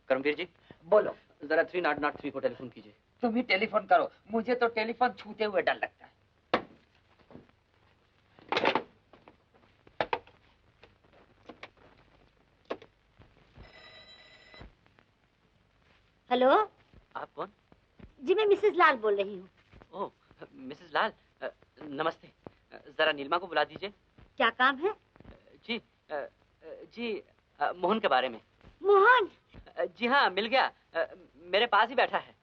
करमवीर जी, बोलो। जरा 3003 को टेलीफोन कीजिए। तुम ही टेलीफोन करो, मुझे तो टेलीफोन छूते हुए डर लगता है। हेलो, आप कौन? जी मैं मिसेस लाल बोल रही हूँ। ओह, मिसेस लाल, नमस्ते। जरा नीलिमा को बुला दीजिए। क्या काम है? जी, मोहन के बारे में। मोहन? जी हाँ, मिल गया, मेरे पास ही बैठा है।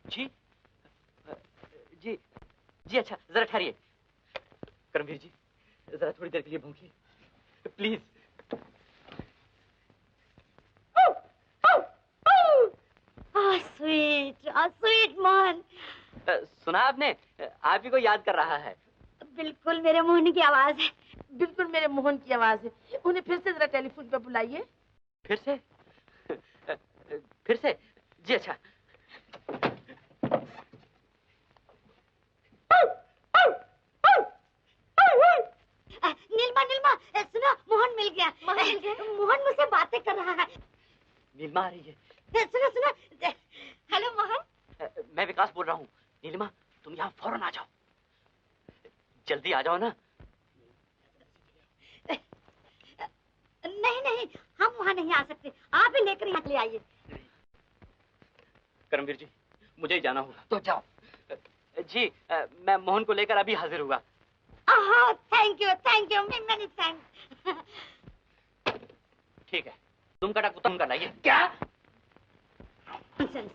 जी जी जी, अच्छा जरा ठहरिए। करमवीर जी, जरा थोड़ी देर के लिए भौंकिए, प्लीज। स्वीट मोहन। सुना आपने? आप ही को याद कर रहा है। बिल्कुल मेरे मोहन की आवाज है। बिल्कुल मेरे मोहन की आवाज है। उन्हें फिर से जरा टेलीफोन पर बुलाइए। फिर से? फिर से? जी अच्छा। नीलिमा, नीलिमा, सुनो, मोहन मिल गया। मोहन मुझसे बातें कर रहा है। नीलिमा आ रही है। सुनो सुनो। हेलो मोहन। मैं विकास बोल रहा हूँ। नीलिमा, तुम यहाँ फौरन आ जाओ, जल्दी आ जाओ ना। नहीं नहीं, हम वहाँ नहीं आ सकते, आप ही लेकर यहाँ ले आइए। करमवीर जी, मुझे ही जाना होगा। तो जाओ। जी, मैं मोहन को लेकर अभी हाजिर हुआ। Thank you, many thanks. ठीक है, तुम कटा कुत्ता उनका लाइए। क्या? नॉनसेंस।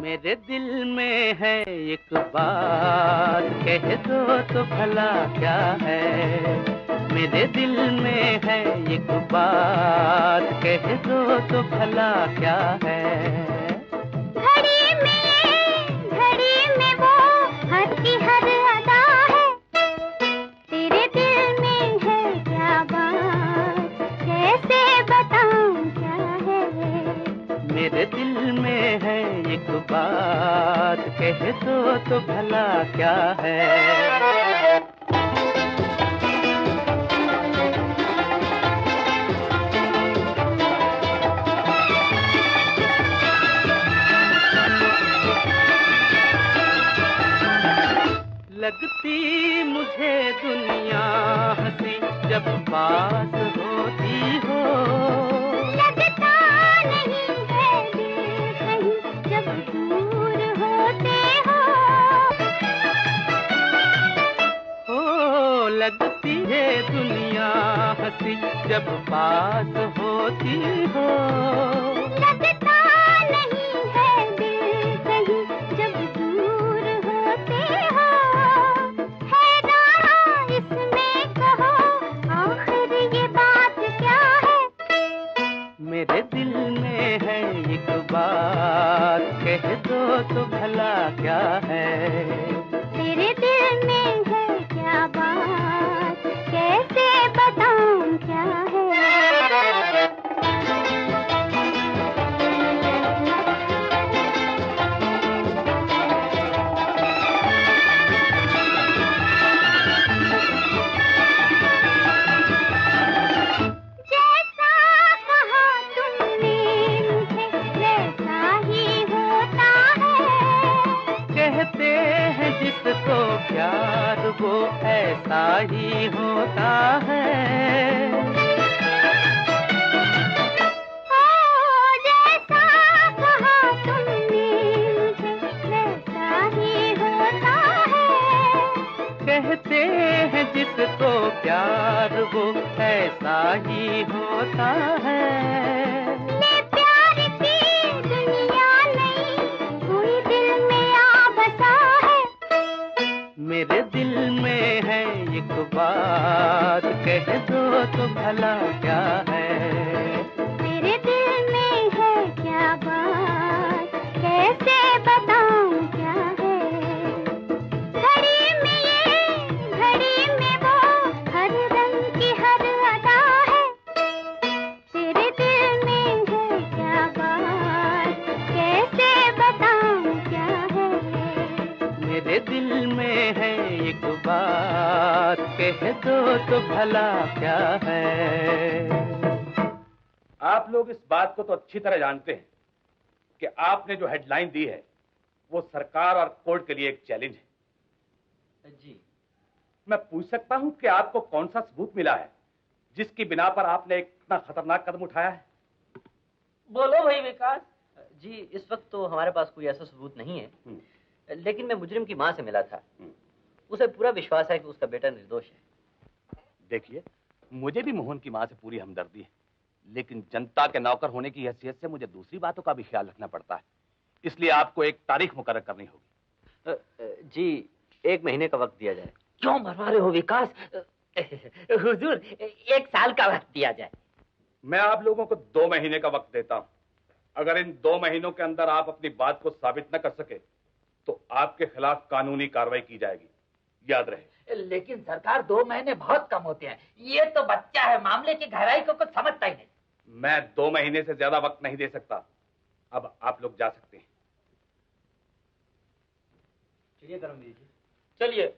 मेरे दिल में है एक बात, कह दो तो भला क्या है। मेरे दिल में है एक बात, कह दो तो भला क्या है। घड़ी में वो हर की हर अदा है। तेरे दिल में है बात कह दो तो भला क्या है। लगती मुझे दुनिया हंसी जब पास होती हो, लगता नहीं है दिल कहीं जब दूर होते हो लगती है दुनिया हंसी जब पास होती हो, लगता नहीं है दिल कहीं जब दूर होते हो। हैरान इसमें कहो आखिर ये बात क्या है। मेरे दिल में है एक बात कह दो तो भला क्या है। तेरे दिल में है क्या बात कैसे बताऊं क्या है। जैसा कहा तुमने मुझे वैसा ही होता है। कहते हैं जिसको प्यार वो ऐसा ही होता है। ओ जैसा कहा तुमने मुझे वैसा ही होता है। कहते हैं जिसको प्यार वो ऐसा ही होता है। ये प्यार की दुनिया नहीं कोई दिल में आ बसा है। मेरे दिल में है एक बात कह दो तो भला क्या है। मेरे दिल में है क्या बात कैसे बताऊं क्या है। घड़ी में ये घड़ी में वो हर रंग की हर अदा है। तेरे दिल में है क्या बात कैसे बताऊं क्या है। मेरे दिल में है एक बात कह दो तो भला क्या है। आप लोग इस बात को तो अच्छी तरह जानते हैं कि आपने जो हेडलाइन दी है वो सरकार और कोर्ट के लिए एक चैलेंज है। जी मैं पूछ सकता हूं कि आपको कौन सा सबूत मिला है जिसकी बिना पर आपने एक इतना खतरनाक कदम उठाया है। बोलो भाई विकास। जी इस वक्त तो हमारे पास कोई ऐसा सबूत नहीं है, लेकिन मैं मुजरिम की मां से मिला था। उसे पूरा विश्वास है कि उसका बेटा निर्दोष है। देखिए, मुझे भी मोहन की मां से पूरी हमदर्दी है, लेकिन जनता के नौकर होने की हैसियत से मुझे दूसरी बातों का भी ख्याल रखना पड़ता है। इसलिए आपको एक तारीख मुकर्रर करनी होगी। जी 1 महीने का वक्त दिया जाए। क्यों मरवा रहे हो विकास? हुजूर 1 साल का वक्त दिया जाए। मैं आप लोगों को 2 महीने का वक्त देता हूं। अगर इन 2 महीनों के अंदर आप अपनी बात को साबित न कर सके तो आपके खिलाफ कानूनी कार्रवाई की जाएगी, याद रहे। लेकिन सरकार 2 महीने बहुत कम होते हैं। ये तो बच्चा है, मामले की गहराई को कुछ समझता ही नहीं। मैं 2 महीने से ज्यादा वक्त नहीं दे सकता। अब आप लोग जा सकते हैं। चलिए करमवीर जी। चलिए।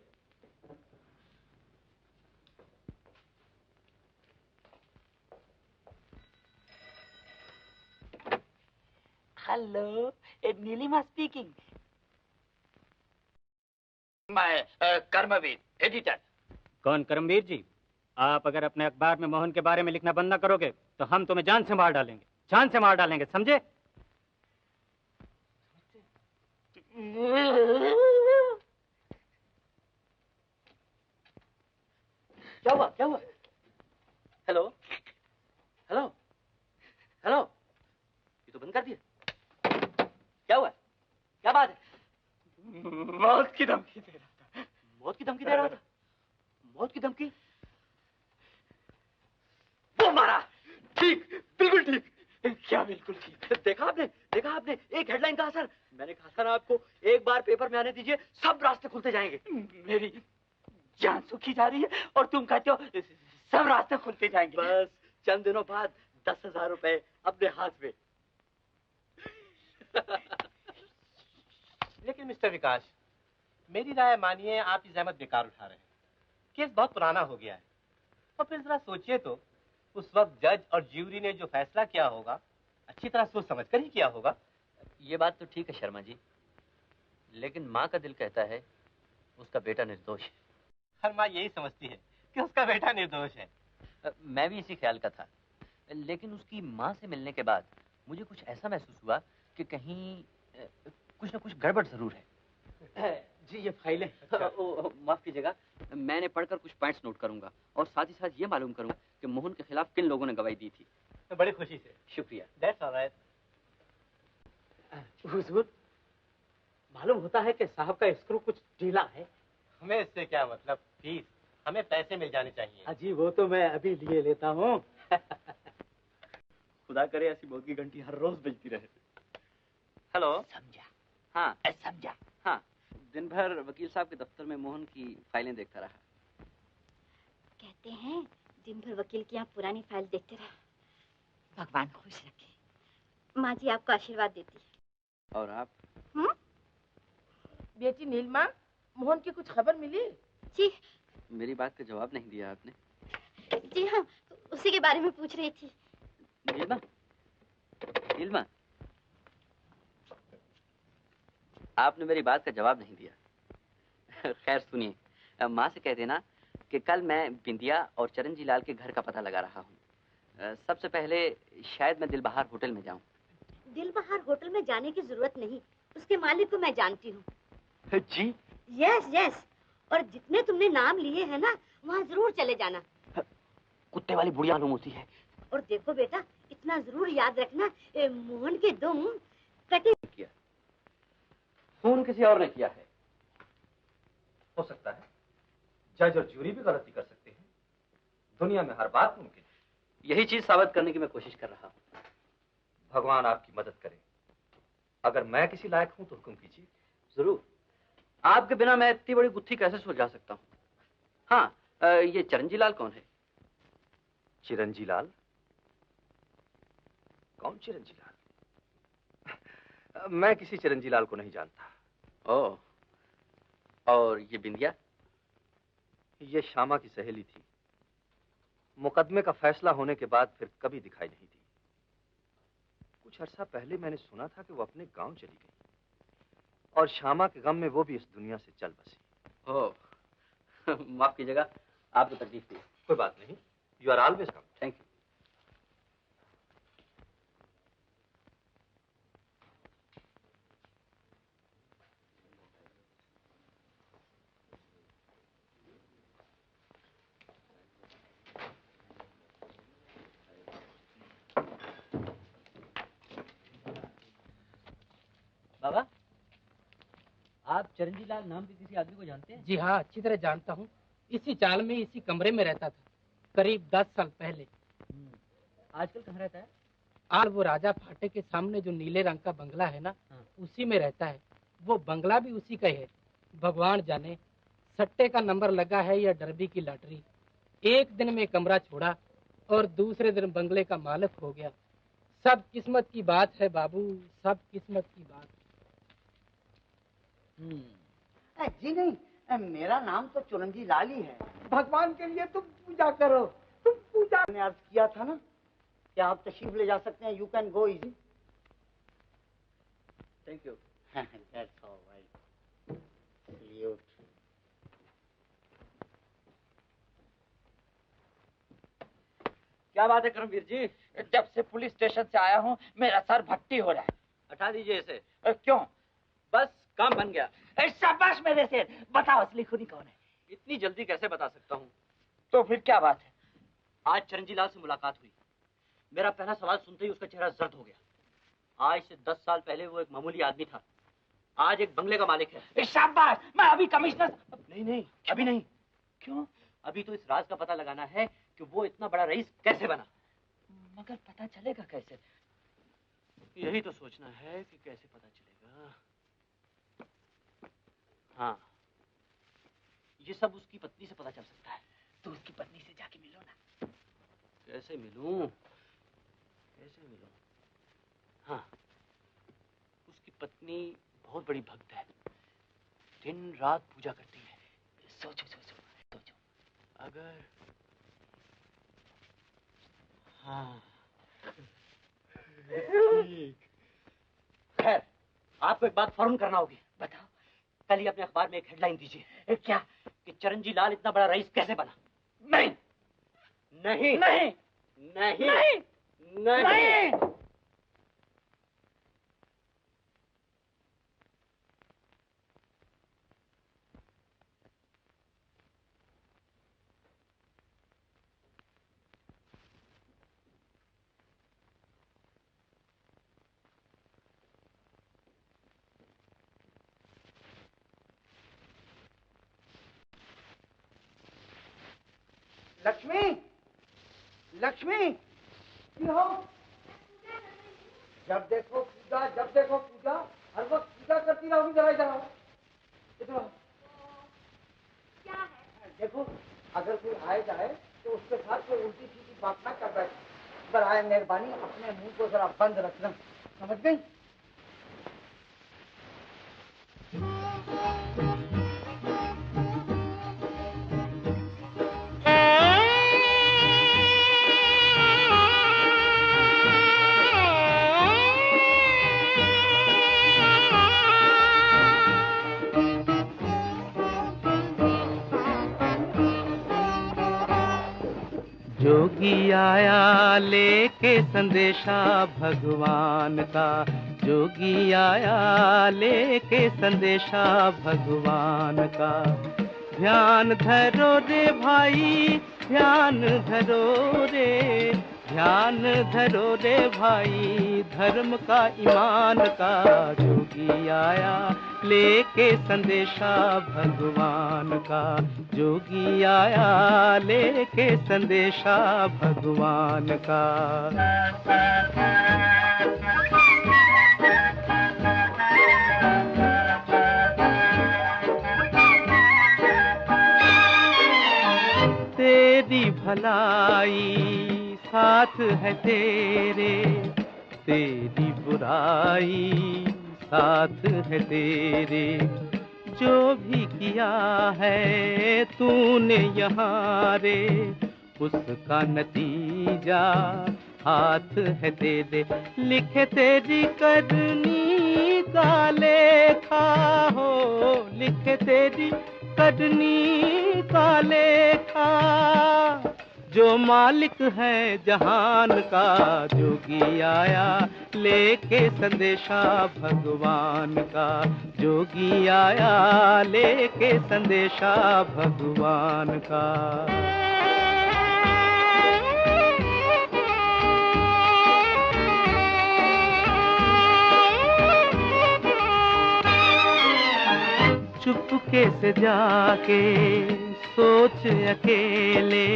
Hello, Neelima speaking. मैं कर्मवीर एडिटर। कौन करमवीर जी? आप अगर अपने अखबार में मोहन के बारे में लिखना बंद न करोगे तो हम तुम्हें जान से मार डालेंगे, जान से मार डालेंगे, समझे? क्या हुआ? क्या हुआ? हेलो हेलो हेलो, ये तो बंद कर दिया। क्या हुआ? क्या बात है? मौत की धमकी दे रहा था। मौत की धमकी दे रहा था? मौत की धमकी? वो मारा। ठीक, बिल्कुल ठीक। क्या बिल्कुल ठीक? देखा आपने एक हेडलाइन का असर। मैंने कहा था ना आपको, एक बार पेपर में आने दीजिए, सब रास्ते खुलते जाएंगे। मेरी जान सुखी जा रही है और तुम कहते हो सब रास्ते खुलते जाएंगे। बस चंद दिनों बाद 10,000 रुपए अपने हाथ में। लेकिन मिस्टर विकास, मेरी राय मानिए, आप ये जहमत बेकार उठा रहे हैं। केस बहुत पुराना हो गया है। और फिर जरा सोचिए तो, उस वक्त जज और ज्यूरी ने जो फैसला किया होगा, अच्छी तरह सोच समझ कर ही किया होगा। ये बात तो ठीक है शर्मा जी, लेकिन माँ का दिल कहता है उसका बेटा निर्दोष है। हर माँ यही समझती है कि उसका बेटा निर्दोष है। मैं भी इसी ख्याल का था, लेकिन उसकी माँ से मिलने के बाद मुझे कुछ ऐसा महसूस हुआ कि कहीं कुछ न कुछ गड़बड़ जरूर है। जी ये फाइलें। माफ कीजिएगा, मैंने पढ़कर कुछ पॉइंट्स नोट करूंगा और साथ ही साथ ये मालूम करूंगा कि मोहन के खिलाफ किन लोगों ने गवाही दी थी। तो बड़ी खुशी से। शुक्रिया। That's all right. हुजूर, मालूम होता है कि साहब का स्क्रू कुछ ढीला है। हमें इससे क्या मतलब, फीस हमें पैसे मिल जाने चाहिए। अजी वो तो मैं अभी लिए लेता हूँ। खुदा करे ऐसी मौत की घंटी हर रोज बजती रहे। हेलो। समझा? हाँ समझा। हाँ, दिन भर वकील साहब के दफ्तर में मोहन की फाइलें देखता रहा। कहते हैं दिन भर वकील की यहाँ पुरानी फाइल देखते रहे। भगवान खुश रखे। माँ जी आपको आशीर्वाद देती है। और आप? बेटी नीलमा, मोहन की कुछ खबर मिली? जी। मेरी बात का जवाब नहीं दिया आपने। जी हाँ, तो उसी के बारे में पूछ रही थी। नीलमा, नीलमा, आपने मेरी बात का जवाब नहीं दिया। खैर सुनिए, माँ से कह देना कि कल मैं बिंदिया और चरणजी लाल के घर का पता लगा रहा हूँ। सबसे पहले शायद मैं दिलबहार होटल में जाऊँ। दिलबहार होटल में जाने की जरूरत नहीं, उसके मालिक को मैं जानती हूँ। जी? यस यस, और जितने तुमने नाम लिए हैं ना, वहाँ जरूर चले जाना। कुत्ते वाली बुढ़िया मालूम होती है। और देखो बेटा, इतना जरूर याद रखना, मोहन के दुम कटे किया। खून किसी और ने किया है। हो सकता है जज और ज्यूरी भी गलती कर सकते हैं। दुनिया में हर बात मुमकिन है। यही चीज साबित करने की मैं कोशिश कर रहा हूँ। भगवान आपकी मदद करे। अगर मैं किसी लायक हूं तो हुक्म कीजिए। जरूर। आपके बिना मैं इतनी बड़ी गुत्थी कैसे सुलझा सकता हूँ? हाँ, ये चरणजी लाल कौन है? चिरंजी लाल? कौन चिरंजी लाल? मैं किसी चिरंजी लाल को नहीं जानता। ओह, और ये बिंदिया? ये श्यामा की सहेली थी। मुकदमे का फैसला होने के बाद फिर कभी दिखाई नहीं दी। कुछ अरसा पहले मैंने सुना था कि वो अपने गांव चली गई और श्यामा के गम में वो भी इस दुनिया से चल बसी। ओह, माफ कीजिएगा, आपको तकलीफ दी। कोई बात नहीं, you are always come. Thank you. बाबा, आप चरणजी लाल नाम के किसी आदमी को जानते हैं? जी हाँ, अच्छी तरह जानता हूँ। इसी चाल में इसी कमरे में रहता था, करीब 10 साल पहले। आजकल कहाँ रहता है? आज वो राजा फाटे के सामने जो नीले रंग का बंगला है ना, उसी में रहता है। वो बंगला भी उसी का ही है। भगवान जाने सट्टे का नंबर लगा है या डरबी की लॉटरी। एक दिन में कमरा छोड़ा और दूसरे दिन बंगले का मालिक हो गया। सब किस्मत की बात है बाबू, सब किस्मत की बात। जी नहीं, मेरा नाम तो चुरंजी लाल ही है। भगवान के लिए तुम पूजा करो, तुम पूजा। मैंने अर्ज किया था ना कि आप तशरीफ ले जा सकते हैं। You can go easy. Thank you. That's all right. Salute. क्या बात है करमवीर जी? जब से पुलिस स्टेशन से आया हूँ मेरा सर भट्टी हो रहा है। हटा दीजिए इसे। क्यों? बस काम बन गया। शाबाश मेरे शेर। बताओ असली खूनी कौन है? इतनी जल्दी कैसे बता सकता हूँ? तो फिर क्या बात है? आज चरणजी लाल से मुलाकात हुई। मेरा पहला सवाल सुनते ही उसका चेहरा जर्द हो गया। आज से 10 साल पहले वो एक मामूली आदमी था, आज एक बंगले का मालिक है। शाबाश। मैं अभी कमिश्नर। नहीं, अभी नहीं। क्यों? अभी तो इस राज का पता लगाना है कि वो इतना बड़ा रईस कैसे बना। मगर पता चलेगा कैसे? यही तो सोचना है कि कैसे पता चलेगा। हाँ, ये सब उसकी पत्नी से पता चल सकता है। तो उसकी पत्नी से जाके मिलो ना। कैसे मिलूं? हाँ, उसकी पत्नी बहुत बड़ी भक्त है, दिन रात पूजा करती है। सोचो सोचो सोचो, अगर हाँ खैर, आपको एक बात फौरन करना होगी। बताओ। कल ही अपने अखबार में एक हेडलाइन दीजिए। क्या? कि चरणजीत लाल इतना बड़ा रईस कैसे बना? नहीं नहीं नहीं नहीं नहीं, नहीं। नहीं। लक्ष्मी, लक्ष्मी, ये हो? जब देखो पूजा, हर वक्त पूजा करती रहोगी। जरा इधर आओ, इधर आओ। क्या है? देखो, अगर कोई आए जाए तो उसके साथ कोई उल्टी सीधी बात ना कर बैठे। बराए मेहरबानी अपने मुंह को जरा बंद रखना, समझ गई? जोगी आया लेके संदेशा भगवान का, जोगी आया लेके संदेशा भगवान का। ध्यान धरो रे भाई, ध्यान धरो रे, ध्यान धरो रे भाई, धर्म का ईमान का। जोगी आया लेके संदेशा भगवान का, जोगी आया लेके संदेशा भगवान का। तेरी भलाई साथ है तेरे, तेरी बुराई साथ है तेरे। जो भी किया है तूने यहाँ रे, उसका नतीजा हाथ है तेरे। लिखे तेरी करनी का लेखा हो, लिखे तेरी करनी का लेखा। जो मालिक है जहान का, जोगी आया लेके संदेशा भगवान का, जोगी आया लेके संदेशा भगवान का। चुपके से जाके सोच अकेले,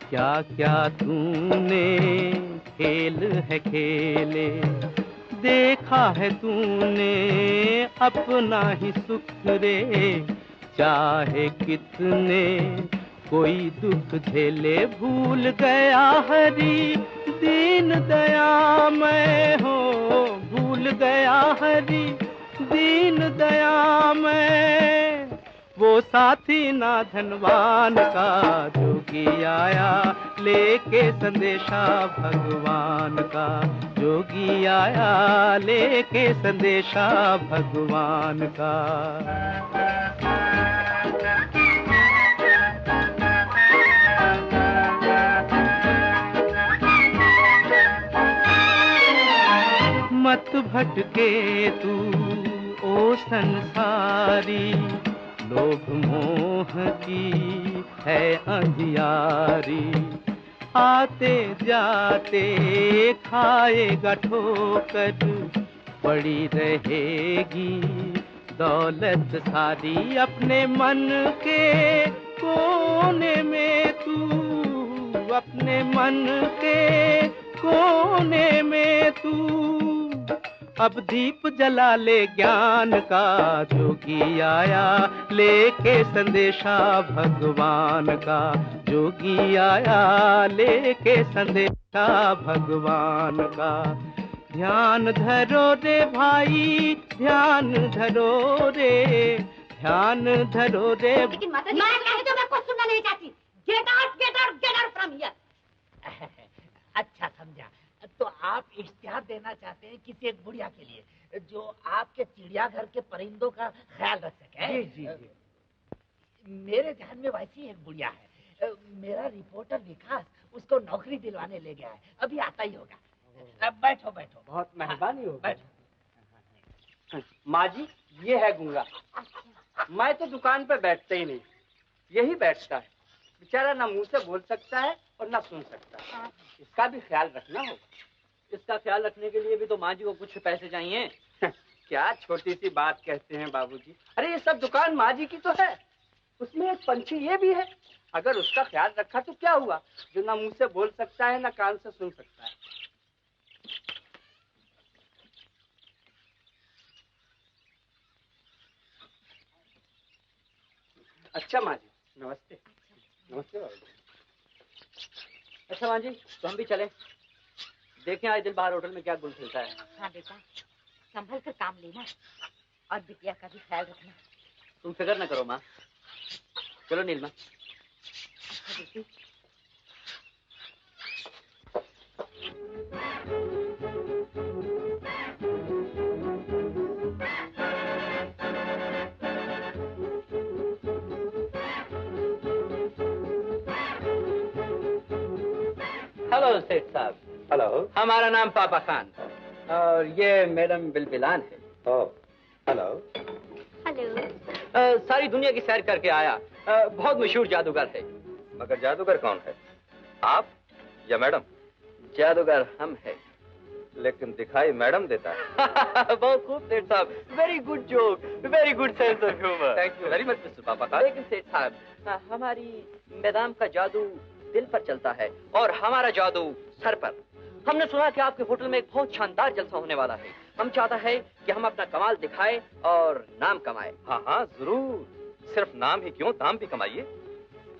क्या क्या तूने खेल है खेले। देखा है तूने अपना ही सुख रे, चाहे कितने कोई दुख झेले। भूल गया हरी दीन दया मैं हो, भूल गया हरी दीन दया मैं। वो साथी ना धनवान का, जोगी आया लेके संदेशा भगवान का, जोगी आया लेके संदेशा भगवान का। मत भटके तू ओ संसारी, लोभ मोह की है अंधियारी। आते जाते खाएगा ठोकर, पड़ी रहेगी दौलत सारी। अपने मन के कोने में तू, अपने मन के कोने में तू अब दीप जला ले ज्ञान का। जोगी आया लेके संदेशा भगवान का, जोगी आया लेके संदेशा भगवान का। ध्यान धरो रे भाई, ध्यान धरो रे, ध्यान धरो रे। लेकिन माता जी, मैं कहने तो मैं कुछ सुनना नहीं चाहती। Get out, get out, get out from here. अच्छा समझा। तो आप इश्तिहार देना चाहते हैं किसी एक बुढ़िया के लिए जो आपके चिड़ियाघर के परिंदों का ख्याल रख सके? जी जी जी। मेरे ध्यान में वैसी एक बुढ़िया है। मेरा रिपोर्टर विकास उसको नौकरी दिलवाने ले गया है, अभी आता ही होगा। बैठो बैठो। बहुत मेहरबानी होगी। बैठो। माँ जी, ये है गूंगा। मैं तो दुकान पे बैठते ही नहीं, यही बैठता है। बेचारा ना मुंह से बोल सकता है और ना सुन सकता है। इसका भी ख्याल रखना होगा। इसका ख्याल रखने के लिए भी तो माँ जी को कुछ पैसे चाहिए। क्या छोटी सी बात कहते हैं बाबूजी। अरे ये सब दुकान माँ जी की तो है, उसमें एक पंछी ये भी है। अगर उसका ख्याल रखा तो क्या हुआ, जो ना मुंह से बोल सकता है ना कान से सुन सकता है। अच्छा माँ जी, नमस्ते। नमस्ते बाबूजी। अच्छा माँ जी, तो हम भी चले, देखें आज दिन बाहर होटल में क्या गुल खिलता है। हाँ बेटा, संभल कर काम लेना और बिटिया का भी ख्याल रखना। तुम फिक्र न करो माँ। चलो नीलमा। अच्छा बेटी। हेलो सेठ साहब। हेलो। हमारा नाम पापा खान और ये मैडम बिलबिलान है। हेलो। हेलो। सारी दुनिया की सैर करके आया, बहुत मशहूर जादूगर है। मगर जादूगर कौन है, आप या मैडम? जादूगर हम है, लेकिन दिखाई मैडम देता है। बहुत खूब सेठ साहब, very good joke, very good sense of humour. Thank you very much mister पापा खान। लेकिन सेठ साहब, हमारी मैडम का जादू दिल पर चलता है और हमारा जादू सर पर। हमने सुना कि आपके होटल में एक बहुत शानदार जलसा होने वाला है। हम चाहता है कि हम अपना कमाल दिखाएं और नाम कमाएं। हाँ हाँ जरूर, सिर्फ नाम ही क्यों, दाम भी कमाइए।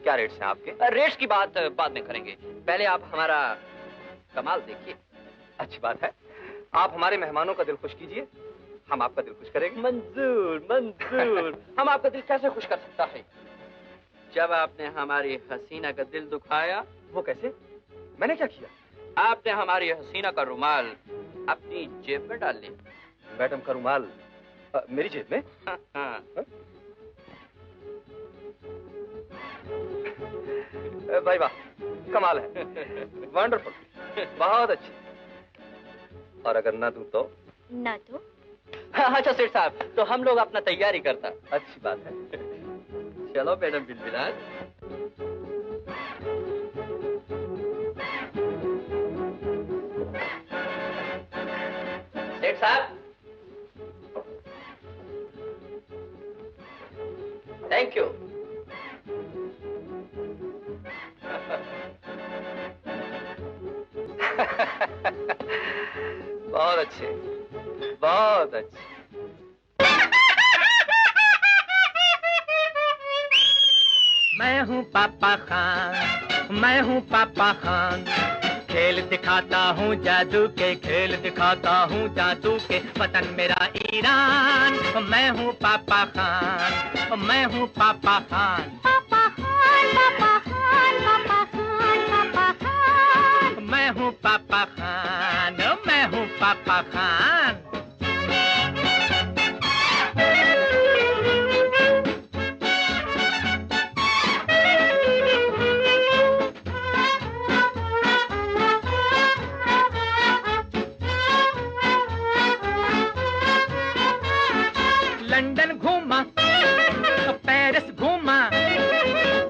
क्या रेट्स हैं आपके? रेट्स की बात बाद में करेंगे, पहले आप हमारा कमाल देखिए। अच्छी बात है, आप हमारे मेहमानों का दिल खुश कीजिए, हम आपका दिल खुश करेंगे। मंजूर मंजूर। हम आपका दिल कैसे खुश कर सकता है? जब आपने हमारी हसीना का दिल दुखाया। वो कैसे? मैंने क्या किया? आपने हमारी हसीना का रुमाल अपनी जेब में डाल लिया। मैडम का रुमाल मेरी जेब में? हाँ। भाई वाह, कमाल है। वंडरफुल, बहुत अच्छी। और अगर ना दूं तो? ना तो? अच्छा सेठ साहब, तो हम लोग अपना तैयारी करता। अच्छी बात है। चलो मैडम बिलबिलान। सेठ साहब, थैंक यू। बहुत अच्छे, बहुत अच्छे। मैं हूँ पापा खान, मैं हूँ पापा खान, खेल दिखाता हूँ जादू के, खेल दिखाता हूँ जादू के, वतन मेरा ईरान। मैं हूँ पापा खान, मैं हूँ पापा Khan. Papa Khan, Papa Khan, Papa Khan, Papa Khan. मैं हूँ पापा खान, मैं हूँ पापा खान। लंदन घूमा, पेरिस घूमा,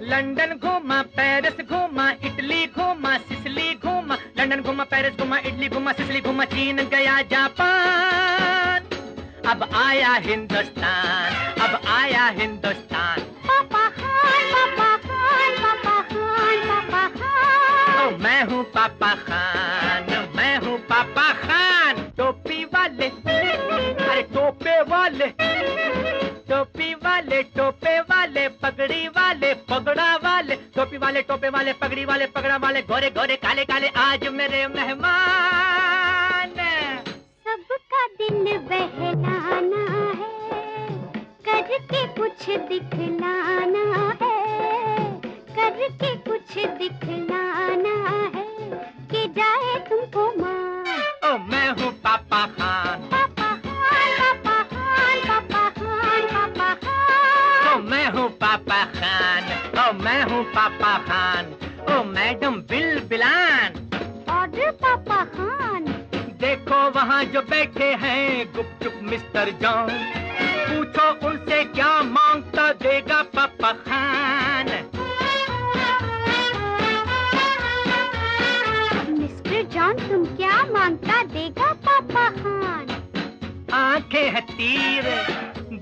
लंदन घूमा, पेरिस घूमा, इटली घूमा, सिसिली घूमा, लंदन घूमा, पेरिस घूमा, इटली घूमा, सिसिली घूमा, चीन गया जापान, अब आया हिंदुस्तान, अब आया हिंदुस्तान। पापा Khan, Papa Khan, Papa Khan, Papa Khan. ओ मैं हूँ पापा खान, मैं हूँ पापा खान। टोपी वाले, अरे टोपे वाले, टोपी वाले, टोपे वाले, पगड़ी वाले, पगड़ा वाले, टोपी वाले, टोपे वाले, पगड़ी वाले, पगड़ा वाले, गोरे गोरे काले काले, आज मेरे मेहमान। दिल बहलाना है, करके कुछ दिखलाना है, करके कुछ दिखलाना है, कि जाए तुमको मान। ओ मैं हूँ पापा Khan, Papa Khan, Papa Khan, Papa Khan, Papa Khan. ओ मैं हूँ पापा खान, ओ मैं हूँ पापा खान, ओ मैडम बिल बिलान। ऑर्डर पापा खान। देखो वहाँ जो बैठे हैं गुपचुप मिस्टर जॉन, पूछो उनसे क्या मांगता देगा पापा खान। मिस्टर जॉन तुम क्या मांगता देगा पापा खान? आंखें हैं तीर,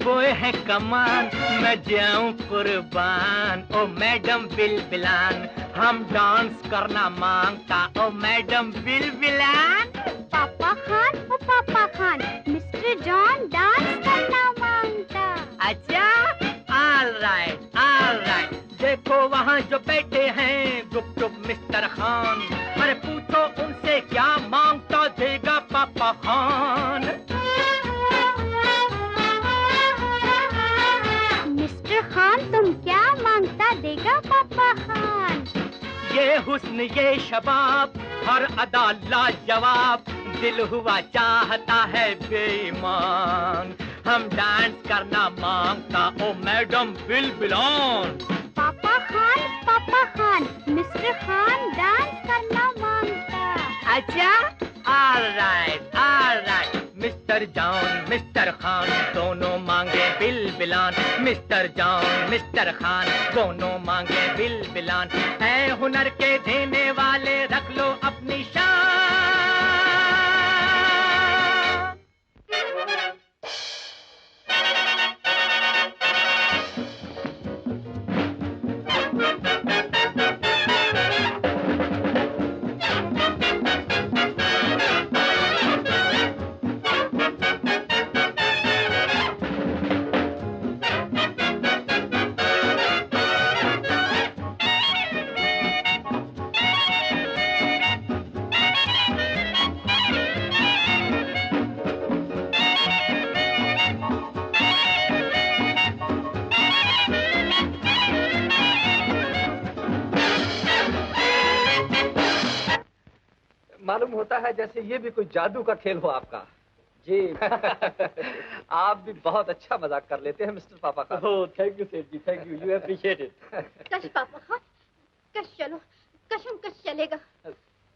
बोए है कमान, मैं जाऊं कुर्बान। ओ मैडम बिल बिलान, हम डांस करना मांगता। Oh madam Bill Bilan. Papa Khan, ओ पापा खान, मिस्टर जॉन डांस करना मांगता। अच्छा, ऑल राइट। देखो वहाँ जो बैठे हैं गुपचुप मिस्टर खान, अरे पूछो उनसे क्या मांगता देगा पापा खान। मिस्टर खान तुम क्या मांगता देगा पापा खान? ये हुस्न ये शबाब, हर अदा लाजवाब, दिल हुआ चाहता है बेईमान। हम डांस करना मांगता। Oh madam Bill Bilan. Papa Khan, mister Khan dance करना मांगता। अच्छा, all right. Mister John mister Khan दोनों मांगे Bill Bilan. Mister John mister Khan दोनों मांगे बिल बिलान। है हुनर के देने वाले रख लो अपनी शान। मालूम होता है जैसे ये भी कोई जादू का खेल हो आपका। जी आप भी बहुत अच्छा मजाक कर लेते हैं मिस्टर पापा का। ओह thank you seth ji, thank you, you appreciate it. कश पापा खान, कश चलो, कशम कश चलेगा।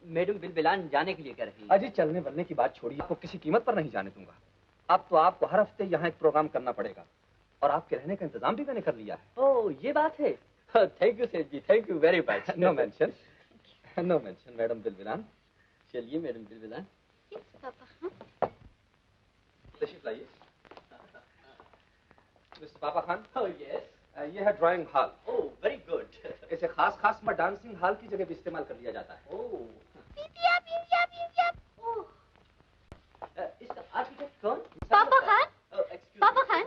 मैडम बिल बिलान जाने के लिए कह रही है। अजी चलने बनने की बात छोड़िए, आपको किसी कीमत पर नहीं जाने दूंगा। अब तो आपको हर हफ्ते यहाँ एक प्रोग्राम करना पड़ेगा और आपके रहने का इंतजाम भी मैंने कर लिया है। ओह ये बात है। Thank you seth ji, thank you very much. No mention madam Bill Bilan. चलिए madam Bill Bilan. Papa Khan तशरीफ लाइए। मिस्टर पापा खान। Oh yes. ये है drawing hall. Oh very good. इसे खास में डांसिंग हॉल की जगह भी इस्तेमाल कर लिया जाता है। ओह इसका आर्किटेक्ट कौन? Papa Khan. Papa Khan.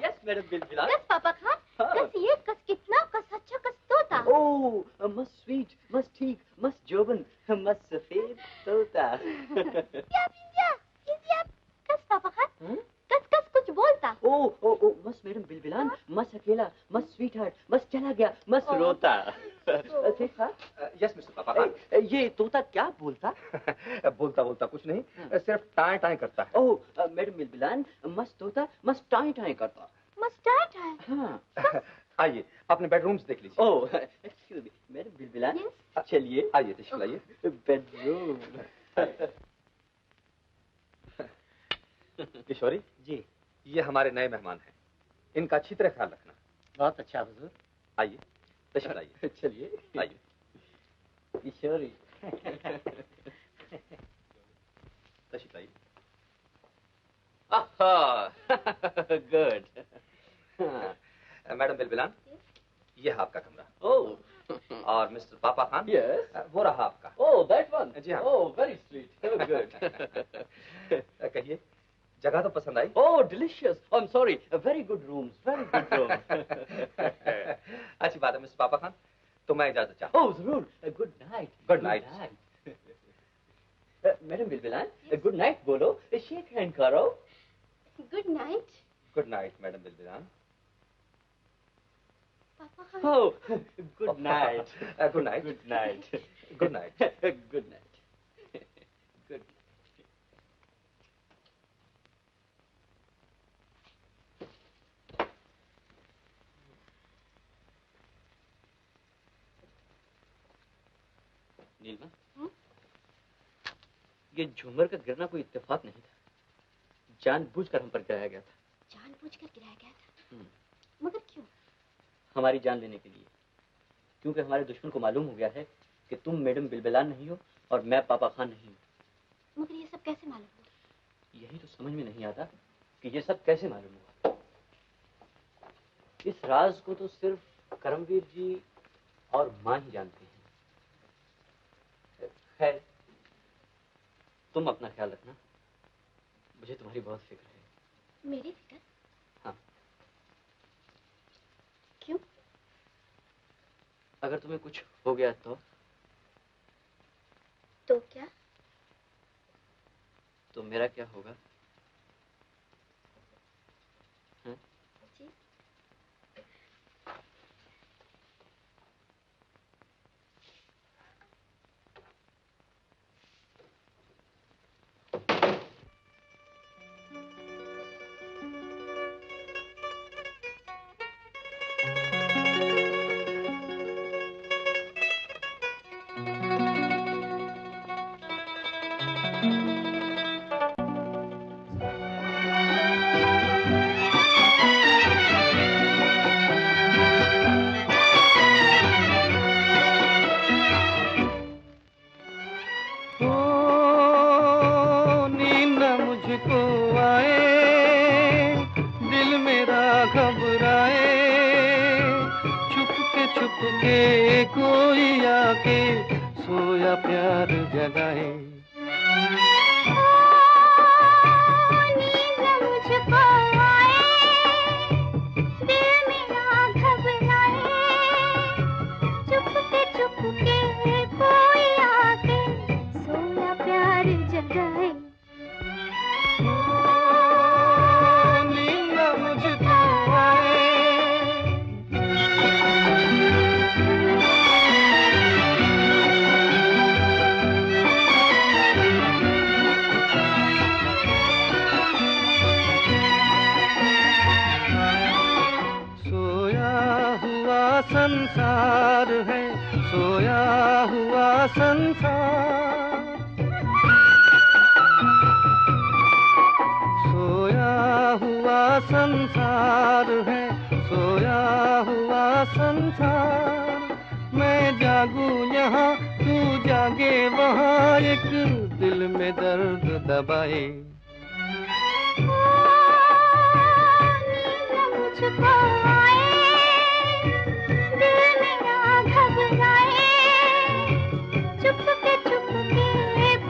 Yes madam Bill Bilan. कस पापा खान, कस ये, कस कितना, कस अच्छा, कस तोता। ओह मस्त स्वीट, मस्त ठीक, मस्त जोबन, मस्त सफेद तोता। कस पापा खान, कस कस कुछ बोलता। ओह मस्त मैडम बिल बिलान, मस्त अकेला, मस्त स्वीट हार्ट, मस्त चला गया, मस्त रोता। देखा? यस मिस्टर पापा खान। ये तोता क्या बोलता? बोलता कुछ नहीं, सिर्फ टाएं टाएं करता है। ओह मैडम बिल बिलान, मस्त तोता मस्त टाई टाई करता। मस्टर्ड है। हाँ। आइए अपने बेडरूम्स देख लीजिए। Oh excuse me madam Bill Bilan. चलिए आइए तशरीफ लाइए। बेडरूम। किशोरी जी, ये हमारे नए मेहमान हैं, इनका अच्छी तरह ख्याल रखना। बहुत अच्छा हुजूर। आइए तशरीफ लाइए। चलिए आइए। किशोरी। तशरीफ लाइए। गुड। मैडम बिल बिलान, ये है आपका कमरा। ओह और मिस्टर पापा खान, यस, वो रहा आपका। Oh that one. जी हाँ। Oh very sweet, good. कहिए, जगह तो पसंद आई? Oh delicious, I am sorry, very good rooms, very good room. अच्छी बात है मिस्टर पापा खान, तो मैं इजाजत चाहता हूँ। ओह जरूर, good night. Good night. Madam Bilbilan, good night बोलो, शेक हैंड करो। Good night. Good night madam Bilbilan. Papa Oh, good night. Good night. Good night. Good night. Good night. Good. नीलमा, ये झूमर का गिरना कोई इत्तेफाक नहीं था, जानबूझकर हम पर गिराया गया था। जानबूझकर गिराया गया था? मगर क्यों? हमारी जान लेने के लिए, क्योंकि हमारे दुश्मन को मालूम हो गया है कि तुम मैडम बिलबिलान नहीं हो और मैं पापा खान नहीं हूँ। मगर ये सब कैसे मालूम हुआ? यही तो समझ में नहीं आता कि ये सब कैसे मालूम हुआ। इस राज को तो सिर्फ करमवीर जी और माँ ही जानते हैं। खैर, तुम अपना ख्याल रखना, मुझे तुम्हारी बहुत फिक्र है। मेरी फिक्र? हाँ। क्यों? अगर तुम्हें कुछ हो गया तो क्या? तो मेरा क्या होगा? हाँ? जी? संसार है, सोया हुआ संसार, सोया हुआ संसार है, सोया हुआ संसार। मैं जागूं यहाँ, तू जागे वहाँ, एक दिल में दर्द दबाए। मुझको आए, दिल मेरा घबराए, चुपके चुपके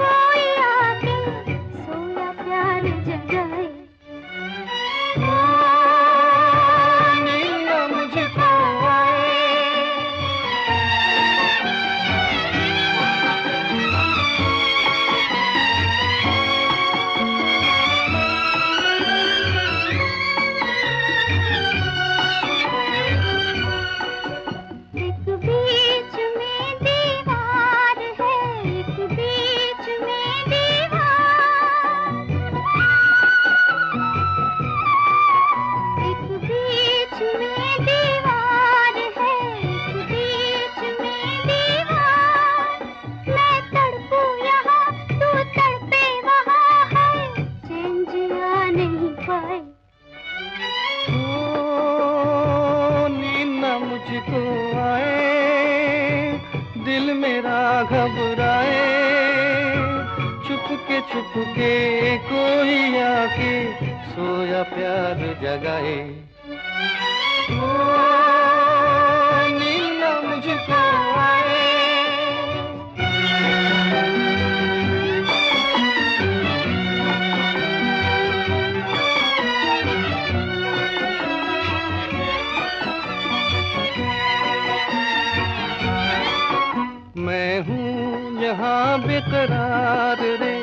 कोई आके सोया प्यार जगाए। नीला मुझको आए, मुझको आए, दिल मेरा घबराए, चुपके चुपके कोई आके सोया प्यार जगाए। ओ नीला मुझको आए, मैं हूँ यहाँ बेकरार रे,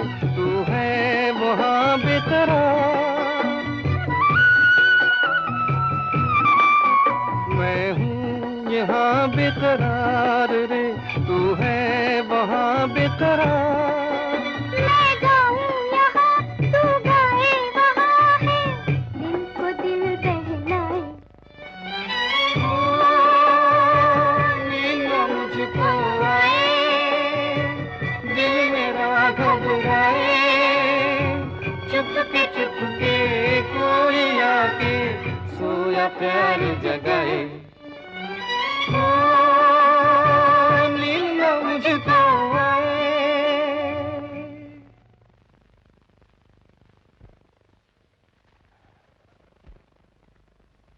बेकरार। मैं गाऊं यहाँ तू गाए वहाँ है, दिल को दिल बहलाए। नींद मुझको आए, दिल मेरा घबराए, चुपके चुपके कोई आके सोया प्यार जगाए। नींद मुझको आए।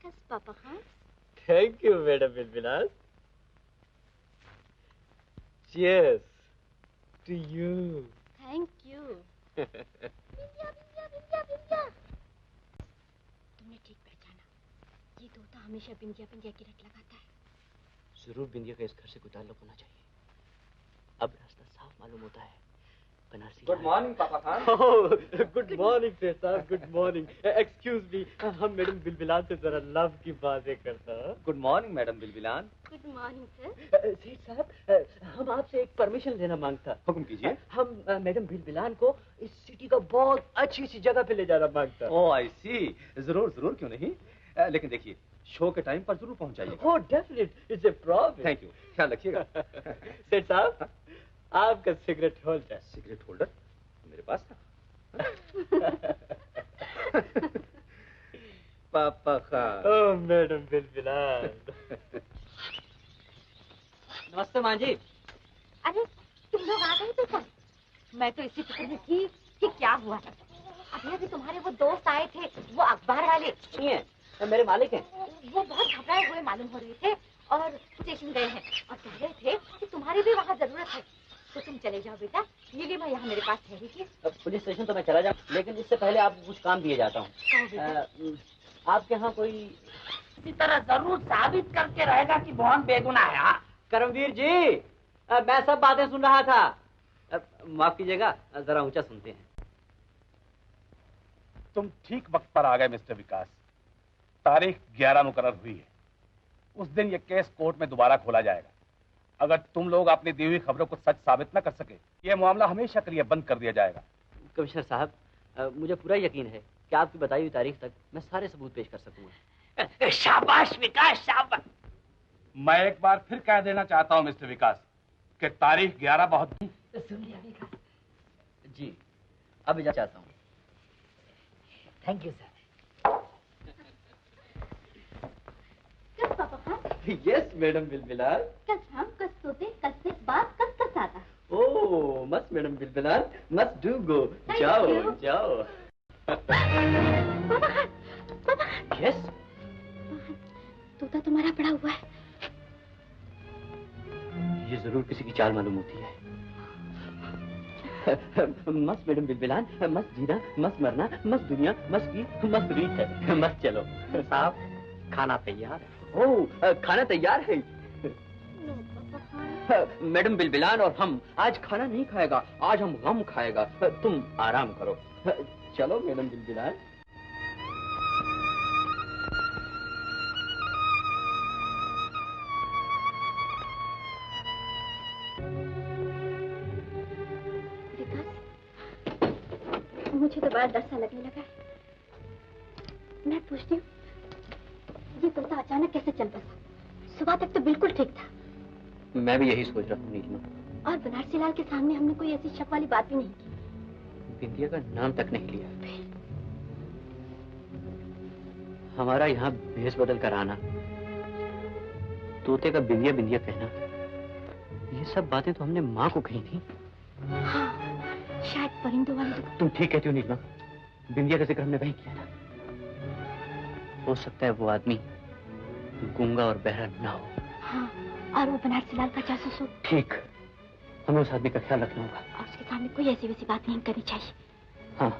कस Papa Khan. Thank you madam Bilbilas. Cheers to you. Thank you. Bindiya Bindiya Bindiya Bindiya. तुमने ठीक पहचाना, ये तोता हमेशा बिंदिया बिंदिया की रट लगाता है। जरूर बिंदिया का इस घर से कोई ताल्लुक होना चाहिए। अब रास्ता साफ मालूम होता है। बनारसी। गुड मॉर्निंग पापा खान। गुड मॉर्निंग सेठ साहब, गुड मॉर्निंग। एक्सक्यूज मी, हम मैडम बिलबिलान से जरा लव की बातें करता। Good morning madam Bilbilan. Good morning sir. Seth साहब, हम आपसे एक परमिशन लेना मांगता। हुक्म कीजिए। हम मैडम बिलबिलान को इस सिटी का बहुत अच्छी सी जगह पे ले जाना मांगता। ओह आई सी, जरूर जरूर, क्यों नहीं। लेकिन देखिए, शो के टाइम पर जरूर पहुंच जाइए। Oh definite, it's a promise. Thank you, ख्याल रखिएगा। सेठ साहब, आपका सिगरेट होल्डर। सिगरेट होल्डर मेरे पास था। पापा खान। ओह मैडम बिलबिलान। नमस्ते मां जी। अरे तुम लोग आ गए थे क्या? मैं तो इसी फिक्र में थी कि क्या हुआ। अभी अभी तुम्हारे वो दोस्त आए थे, वो अखबार वाले। नहीं है, मेरे मालिक हैं। वो बहुत घबराए हुए मालूम हो रहे थे और स्टेशन गए हैं और कह रहे थे कि तुम्हारी भी वहाँ जरूरत है, तो तुम चले जाओ बेटा। नीलिमा यहाँ मेरे पास ठहरी थी। पुलिस स्टेशन तो मैं चला जाऊँ, लेकिन इससे पहले आपको कुछ काम दिए जाता हूँ। आपके यहाँ कोई इसी तरह जरूर साबित करके रहेगा कि मोहन बेगुनाह है। हाँ? करमवीर जी, मैं सब बातें सुन रहा था। माफ कीजिएगा, जरा ऊंचा सुनते हैं। तुम ठीक वक्त पर आ गए मिस्टर विकास। तारीख 11 मुकर्रर हुई है। उस दिन यह केस कोर्ट में दोबारा खोला जाएगा। अगर तुम लोग अपनी दी हुई खबरों को सच साबित न कर सके, यह मामला हमेशा के लिए बंद कर दिया जाएगा। कमिश्नर साहब, मुझे पूरा यकीन है कि आपकी बताई हुई तारीख तक मैं सारे सबूत पेश कर सकूंगा। शाबाश विकास, शाबाश। मैं एक बार फिर कह देना चाहता हूं मिस्टर विकास कि तारीख 11 बहुत सुन लिया विकास जी। अब इजाजत चाहता हूँ। Thank you sir. कस Papa Khan. Yes madam Bilbilan. कस हम, कस तोते, कस से बात, कस कस आता। ओह मस्त मैडम बिलबिलान, मस्त डू गो। जाओ जाओ। पापा खान, पापा खान। यस। तोता तुम्हारा पड़ा हुआ है। ये जरूर किसी की चाल मालूम होती है। मस्त मैडम बिलबिलान, मस्त जीना, मस्त मरना, मस्त दुनिया, मस्त की मस्त रीत है। मस्त चलो। साहब, खाना तैयार है। ओह, खाना तैयार है। मैडम बिलबिलान और हम आज खाना नहीं खाएगा, आज हम गम खाएगा। तुम आराम करो। चलो मैडम बिलबिलान। मुझे तो बड़ा डर सा लगने लगा है। मैं पूछती हूँ, ये तोता अचानक कैसे चल बसा? सुबह तक तो बिल्कुल ठीक था। मैं भी यही सोच रहा हूँ नीलिमा। और बनारसी लाल के सामने हमने कोई ऐसी शक वाली बात भी नहीं की। बिंदिया का नाम तक नहीं लिया। हमारा यहाँ भेष बदल कर आना, तोते का बिंदिया बिंदिया कहना, ये सब बातें तो हमने माँ को कही थी। हाँ, शायद परिंदों वाली। तुम ठीक कहती हो नीलिमा, बिंदिया का जिक्र हमने वहीं किया था। हो सकता है वो आदमी गूंगा और बहरा ना हो। हाँ, और वो बनारसी लाल का जासूस हो। ठीक, हमें उस आदमी का ख्याल रखना होगा। और उसके सामने कोई ऐसी वैसी बात नहीं करनी चाहिए। हाँ।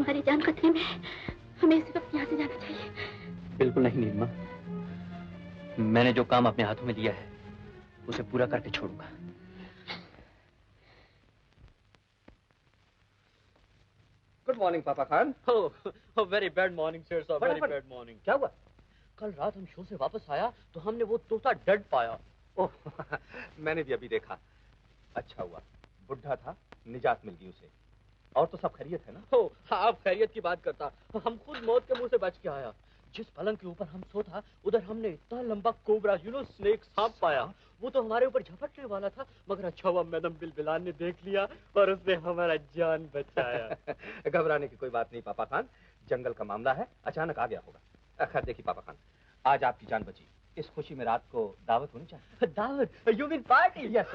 हमारी जान खतरे में है, हमें इस वक्त यहाँ से जाना चाहिए। बिल्कुल नहीं नीलिमा, मैंने जो काम अपने हाथों में लिया है उसे पूरा करके छोड़ूंगा। गुड मॉर्निंग पापा Khan. Very bad morning sir, very bad morning. क्या हुआ? कल रात हम शो से वापस आया तो हमने वो तोता डेड पाया। ओह मैंने भी अभी देखा। अच्छा हुआ, बुढ़ा था, निजात मिल गई उसे। और तो सब खैरियत है ना? आप खैरियत की बात करता, हम खुद मौत के मुंह से बच के आया। जिस पलंग के ऊपर हम सो था उधर हमने इतना लंबा कोबरा स्नेक सांप पाया। वो तो हमारे ऊपर झपटने वाला था, मगर अच्छा हुआ मैडम बिलबिलान ने देख लिया और उसने हमारा जान बचाया। घबराने की कोई बात नहीं पापा खान, जंगल का मामला है, अचानक आ गया होगा। खैर देखिए पापा खान, आज आपकी जान बची, इस खुशी में रात को दावत होनी चाहिए। दावत? You mean party? Yes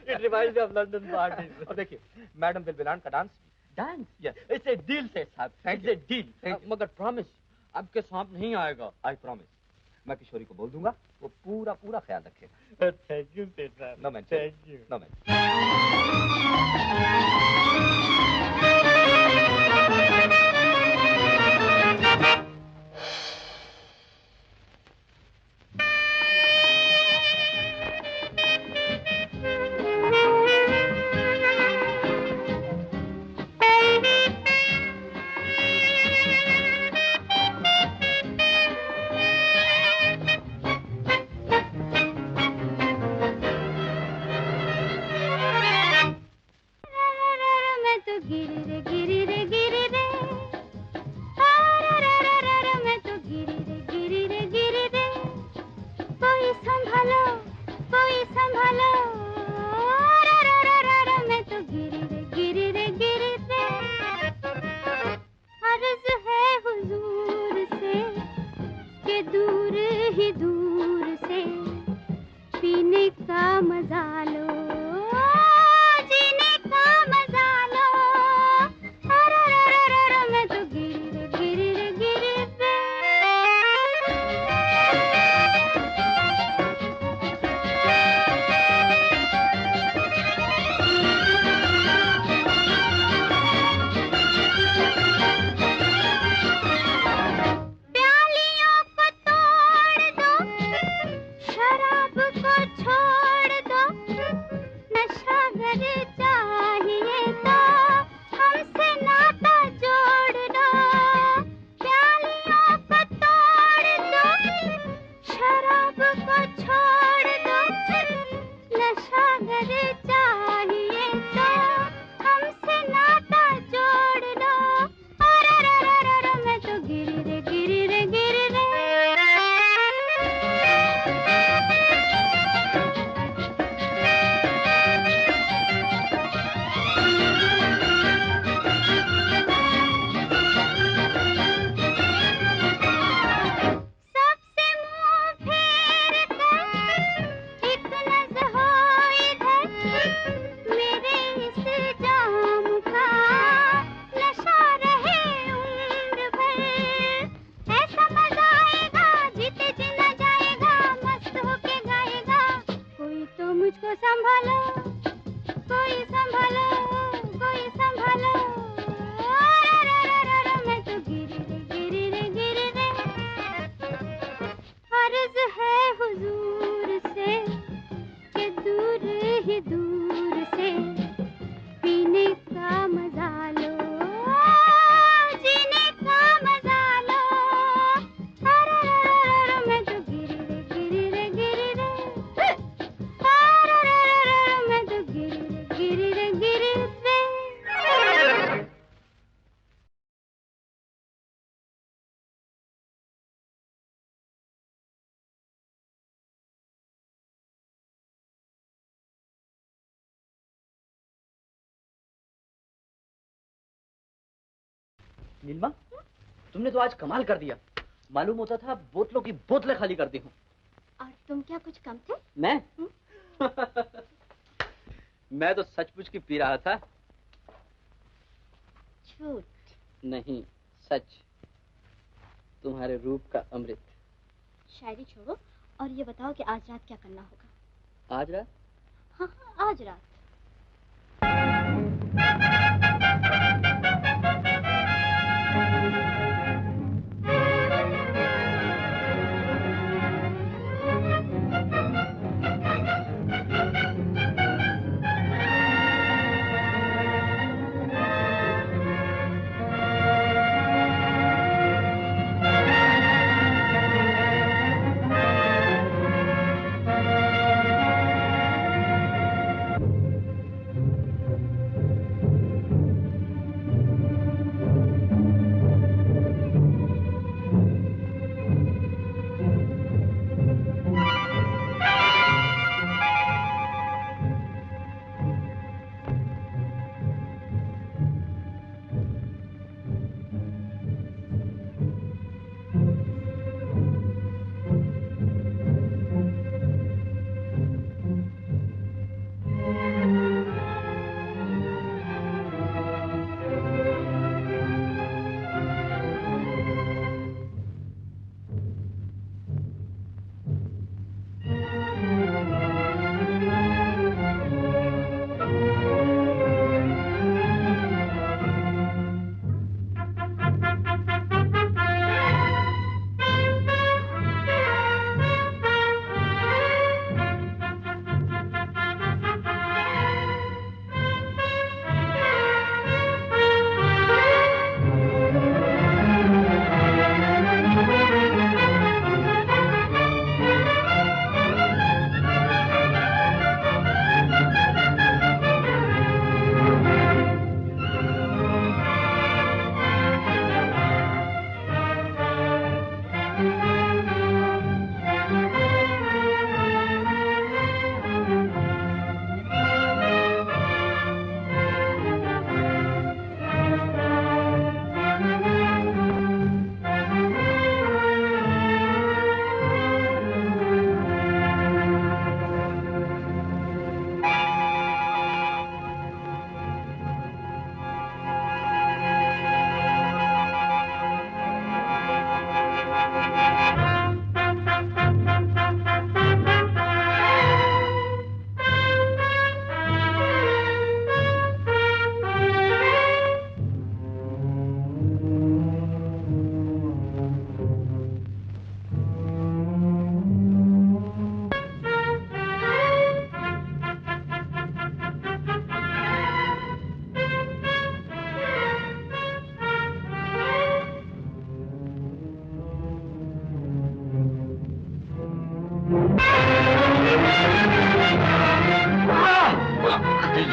it reminds me of London party. और देखिए मैडम बिलबिलान का dance dance? Yes, it's a deal से साहब, इट्स ए डील। मगर प्रॉमिस आपके सांप नहीं आएगा। I promise. मैं किशोरी को बोल दूंगा, वो पूरा पूरा ख्याल रखेगा। थैंक यू सेठ साहब। No man, thank you. No man. Neelima, तुमने तो आज कमाल कर दिया। मालूम होता था बोतलों की बोतलें खाली कर दी हूँ। और तुम क्या कुछ कम थे? मैं? मैं तो सचमुच की पी रहा था। झूठ नहीं, सच। तुम्हारे रूप का अमृत। शायरी छोड़ो और ये बताओ कि आज रात क्या करना होगा। आज रात? हाँ हाँ, आज रात।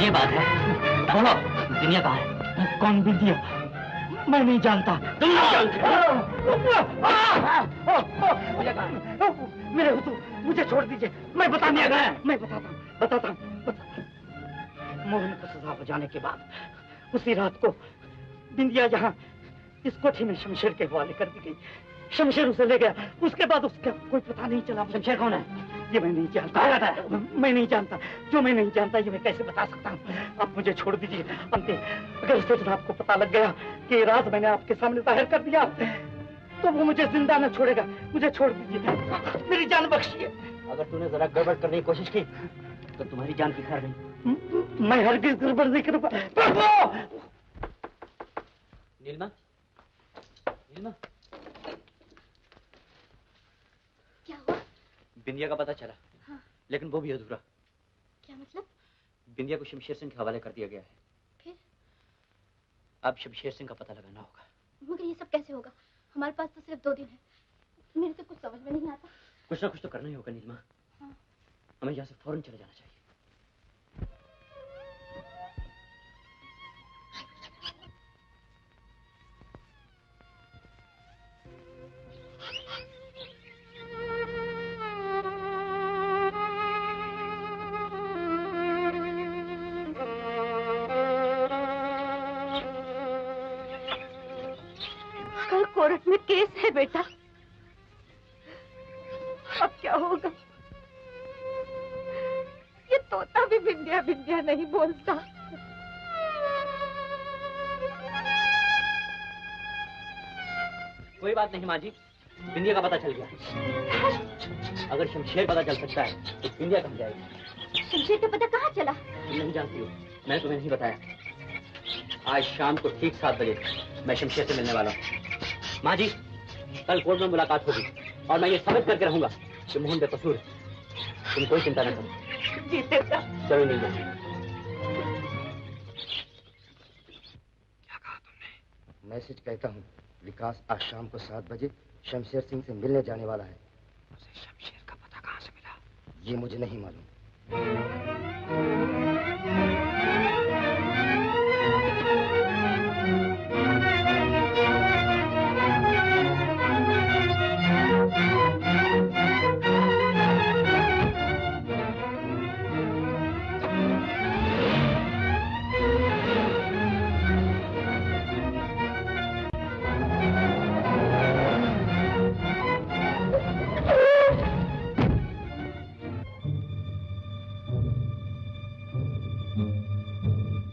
ये बात है। बोलो, बिंदिया कहाँ है? कौन बिंदिया? मैं नहीं जानता। तुम नहीं जानते? मेरे हुजूर, मुझे छोड़ दीजिए। मैं बताता हूँ। मैं बताता हूँ। मोहन को सजा हो जाने के बाद उसी रात को बिंदिया यहाँ इस कोठी में शमशेर के हवाले कर दी गई। शमशेर उसे ले गया। उसके बाद उसका कोई पता नहीं चला। शमशेर कौन है? ये मैं नहीं जानता। मैं नहीं जानता। जो मैं नहीं जानता ये मैं कैसे बता सकता हूँ? आप मुझे छोड़ दीजिए। अगर उस दिन आपको पता लग गया कि राज मैंने आपके सामने जाहिर कर दिया तो वो मुझे जिंदा न छोड़ेगा। मुझे छोड़ दीजिए। मेरी जान बख्शिए। अगर तूने जरा गड़बड़ करने की कोशिश की तो तुम्हारी जान की खैर नहीं। मैं हरगिज गड़बड़ नहीं करूँगा। नीलिमा, नीलिमा, क्या हुआ? बिंदिया का पता चला। हाँ। लेकिन वो भी अधूरा। क्या मतलब? बिंदिया को शमशेर सिंह के हवाले कर दिया गया है। फिर? अब शमशेर सिंह का पता लगाना होगा। मगर ये सब कैसे होगा? हमारे पास तो सिर्फ 2 दिन है। मेरे तो कुछ समझ में नहीं आता। कुछ ना कुछ तो करना ही होगा नीलिमा। हाँ। हमें यहाँ से फौरन चले जाना चाहिए। कल कोर्ट में केस है बेटा। अब क्या होगा? ये तोता भी बिंदिया बिंदिया नहीं बोलता। कोई बात नहीं माँ जी, बिंदिया का पता चल गया। अगर शमशेर पता चल सकता है तो बिंदिया कहाँ जाएगी? शमशेर का पता कहाँ चला? तुम नहीं जानती हो, मैंने तुम्हें नहीं बताया। आज शाम को ठीक 7 बजे मैं शमशेर से मिलने वाला हूँ। माँ जी, कल कोर्ट में मुलाकात होगी और मैं ये साबित करके रहूंगा कि मोहन बेकसूर है। तुम कोई चिंता न करो। जीतेगा। चलो नहीं जाओ। क्या कहा तुमने? मैसेज कहता हूँ, विकास आज शाम को 7 बजे शमशेर सिंह से मिलने जाने वाला है। उसे शमशेर का पता कहाँ से मिला? ये मुझे नहीं मालूम।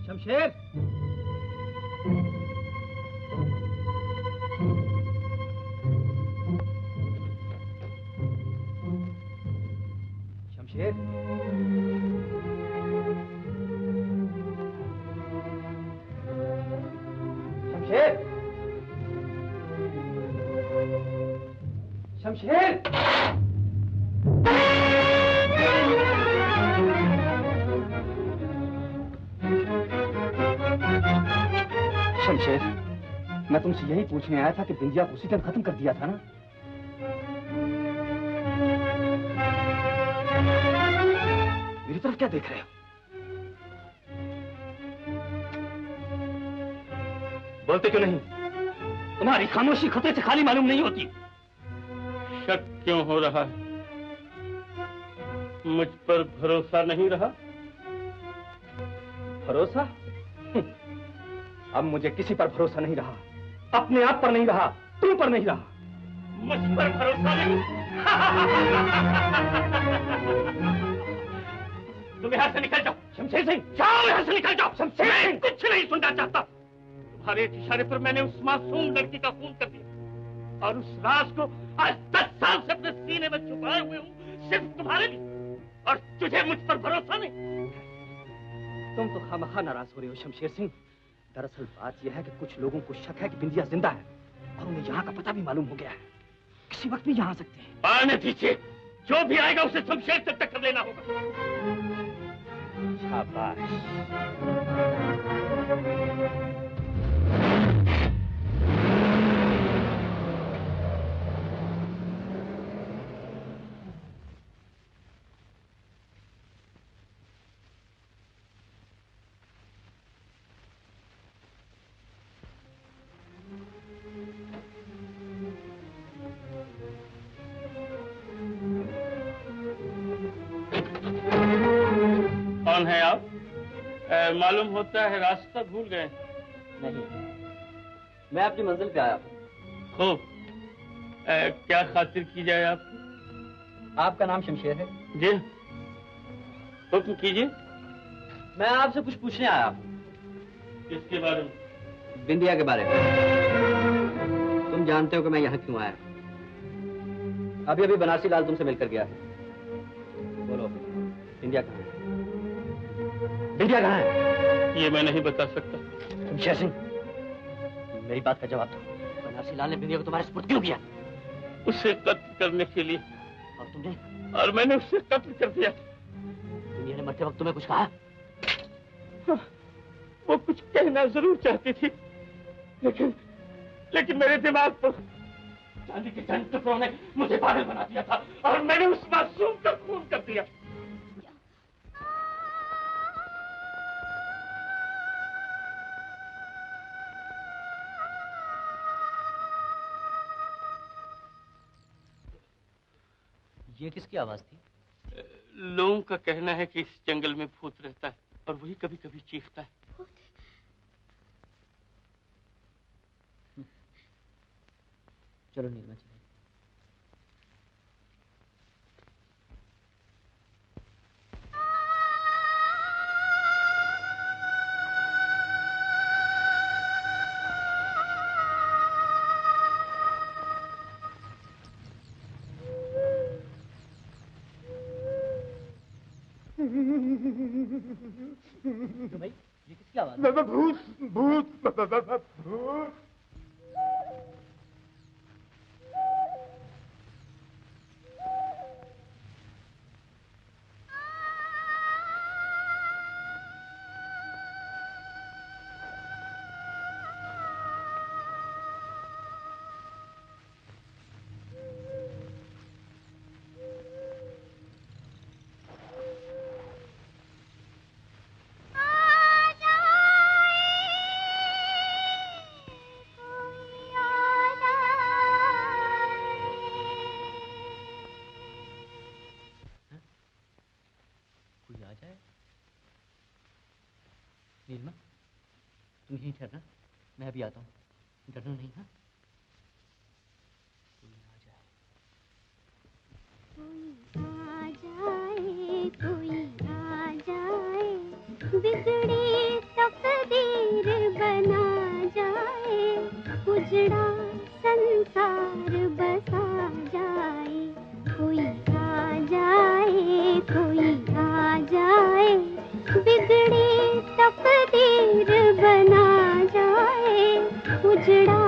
शमशेर, शमशेर, शमशेर, शमशेर। शमशेर, मैं तुमसे यही पूछने आया था कि बिंदिया को उसी दिन खत्म कर दिया था ना? मेरी तरफ क्या देख रहे हो? बोलते क्यों नहीं? तुम्हारी खामोशी खतरे से खाली मालूम नहीं होती। शक क्यों हो रहा है? मुझ पर भरोसा नहीं रहा? भरोसा? अब मुझे किसी पर भरोसा नहीं रहा। अपने आप पर नहीं रहा, तुम पर नहीं रहा। मुझ पर भरोसा नहीं? तुम यहाँ से निकल जाओ। शमशेर सिंह, जाओ यहाँ से, निकल जाओ। शमशेर सिंह, कुछ नहीं सुनना चाहता। तुम्हारे इशारे पर मैंने उस मासूम लड़की का खून कर दिया और उस राज को आज 10 साल से अपने सीने में छुपाए हुए हूँ, सिर्फ तुम्हारे लिए। और तुझे मुझ पर भरोसा नहीं? तुम तो खामखा नाराज हो रहे हो शमशेर सिंह। दरअसल बात यह है कि कुछ लोगों को शक है कि बिंदिया जिंदा है और उन्हें यहाँ का पता भी मालूम हो गया है। किसी वक्त भी यहाँ आ सकते हैं। आने दीजिए, जो भी आएगा उसे शमशेर से टक्कर लेना होगा। शाबाश। कौन है आप? मालूम होता है रास्ता भूल गए। नहीं, मैं अपनी मंजिल पे आया हूँ। खूब। क्या खातिर की जाए आप? आपका नाम शमशेर है? जी। हुक्म कीजिए। मैं आपसे कुछ पूछने आया हूँ। किसके बारे में? बिंदिया के बारे में। तुम जानते हो कि मैं यहाँ क्यों आया? अभी अभी बनारसी लाल तुमसे मिलकर गया है। बोलो, बिंदिया कहाँ है? बिंदिया कहाँ है? ये मैं नहीं बता सकता। शमशेर सिंह, मेरी बात का जवाब दो। बनारसी लाल ने बिंदिया को तुम्हारे सुपुर्द क्यों किया? उसे कत्ल करने के लिए। और तुमने? और मैंने उसे कत्ल कर दिया। दुनिया ने मरते वक्त तुम्हें कुछ कहा? वो कुछ कहना जरूर चाहती थी, लेकिन मेरे दिमाग पर चांदी के चंद टुकड़ों ने मुझे पागल बना दिया था और मैंने उस मासूम का खून कर दिया। ये किसकी आवाज थी? लोगों का कहना है कि इस जंगल में भूत रहता है और वही कभी कभी चीखता है। चलो नीलमा, चलो। भाई, ये किसकी आवाज है? भूत भूत भूत। नीलमा, तुम यहीं ठहरना, मैं अभी आता हूँ। डरना नहीं, हाँ? कोई आ जाए, कोई आ जाए, बिगड़ी तकदीर बना जाए, उजड़ा संसार बसा जाए, कोई आ जाए, कोई आ जाए, बिगड़ी तकदीर बना जाए, उजड़ा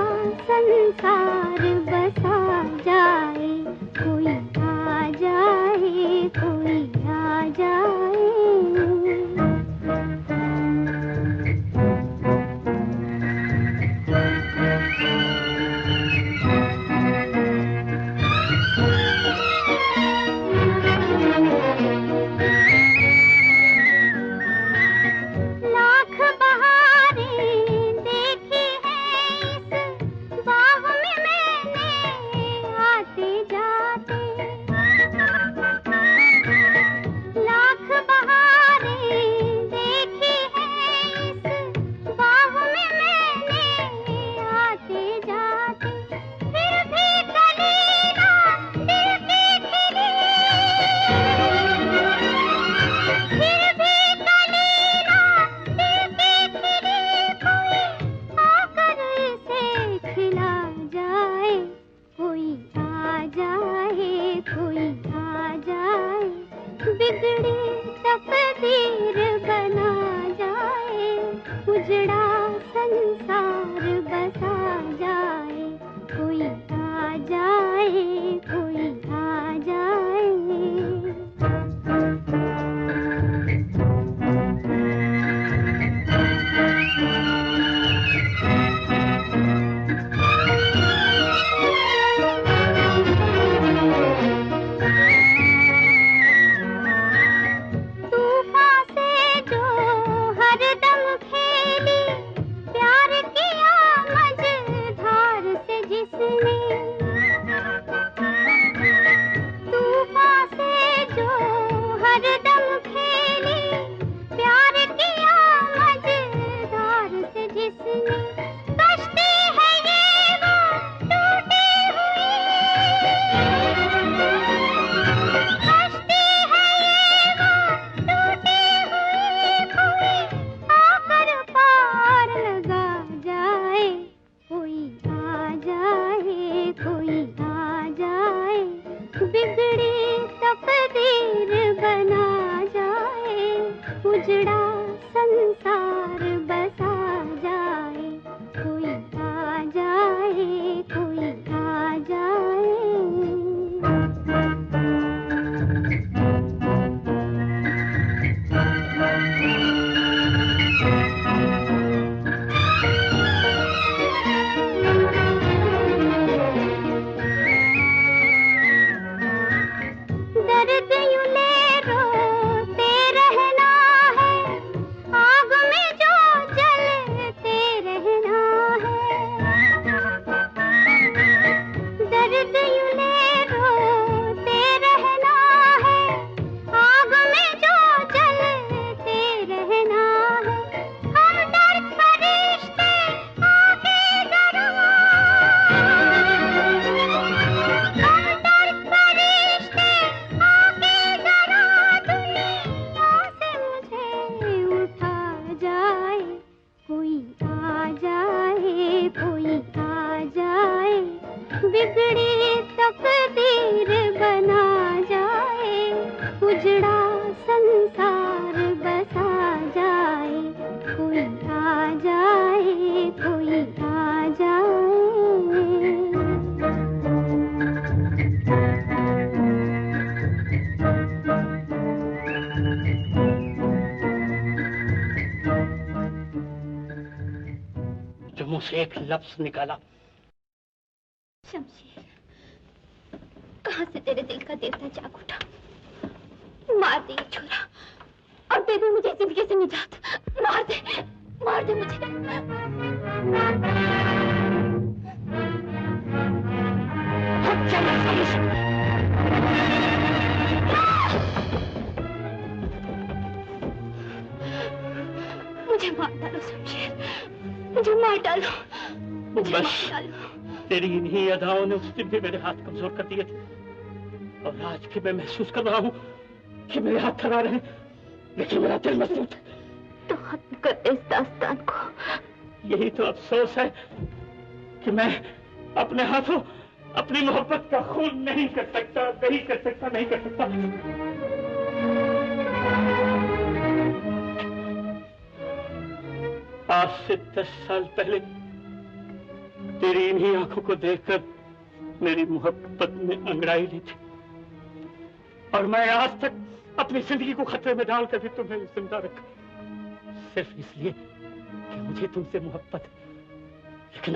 संसार बसा जाए, कोई आ जाए, कोई आ जाए। लाख बहारें देखी हैं इस बाग में मैंने, बिगड़ी तकदीर बना जाए, उजड़ा संसार बसा जाए, कोई आ जाए, कोई आ जाए। जो मुंह से एक लफ्ज निकाला। शमशेर, कहाँ से तेरे दिल का देवता जाग उठा? मार दे ये छोरा और दे दे मुझे जिंदगी से निजात। मार दे मुझे। मुझे मार डालो शमशेर, मुझे मार डालो, मुझे मार डालो। तेरी इन्हीं अदाओं ने उस दिन भी मेरे हाथ कमजोर कर दिए थे, और आज भी मैं महसूस कर रहा हूँ कि मेरे हाथ थरा रहे, लेकिन मेरा दिल मजबूत है। तो खत्म कर दे इस दास्तान को। यही तो अफसोस है कि मैं अपने हाथों अपनी मोहब्बत का खून नहीं कर सकता, नहीं कर सकता, नहीं कर सकता। आज से 10 साल पहले तेरी इन्हीं आंखों को देखकर मेरी मोहब्बत में अंगड़ाई ली थी, और मैं आज तक अपनी जिंदगी को खतरे में डालकर भी तुम्हें जिंदा रखा, सिर्फ इसलिए कि मुझे तुमसे मोहब्बत है। लेकिन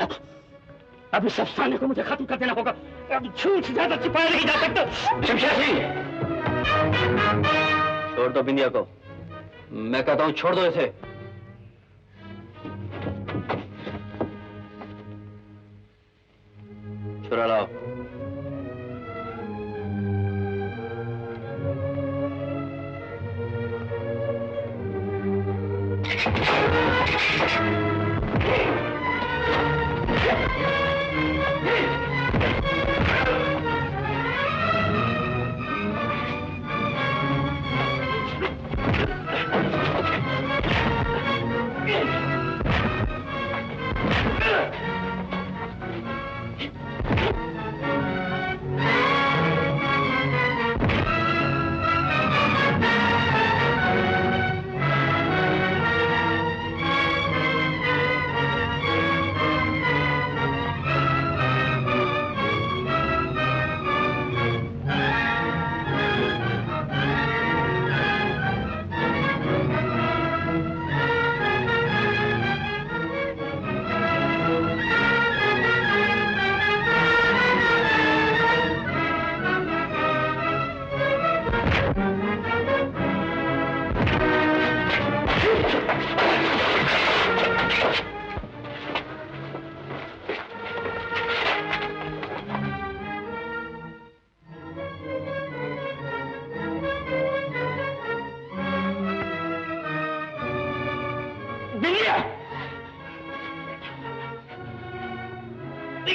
अब इस अफसाने को मुझे खत्म कर देना होगा। अब झूठ ज्यादा छिपाया नहीं जा सकता। शमशेर सिंह, छोड़ दो बिंदिया को। मैं कहता हूं छोड़ दो इसे। छुरा लाओ।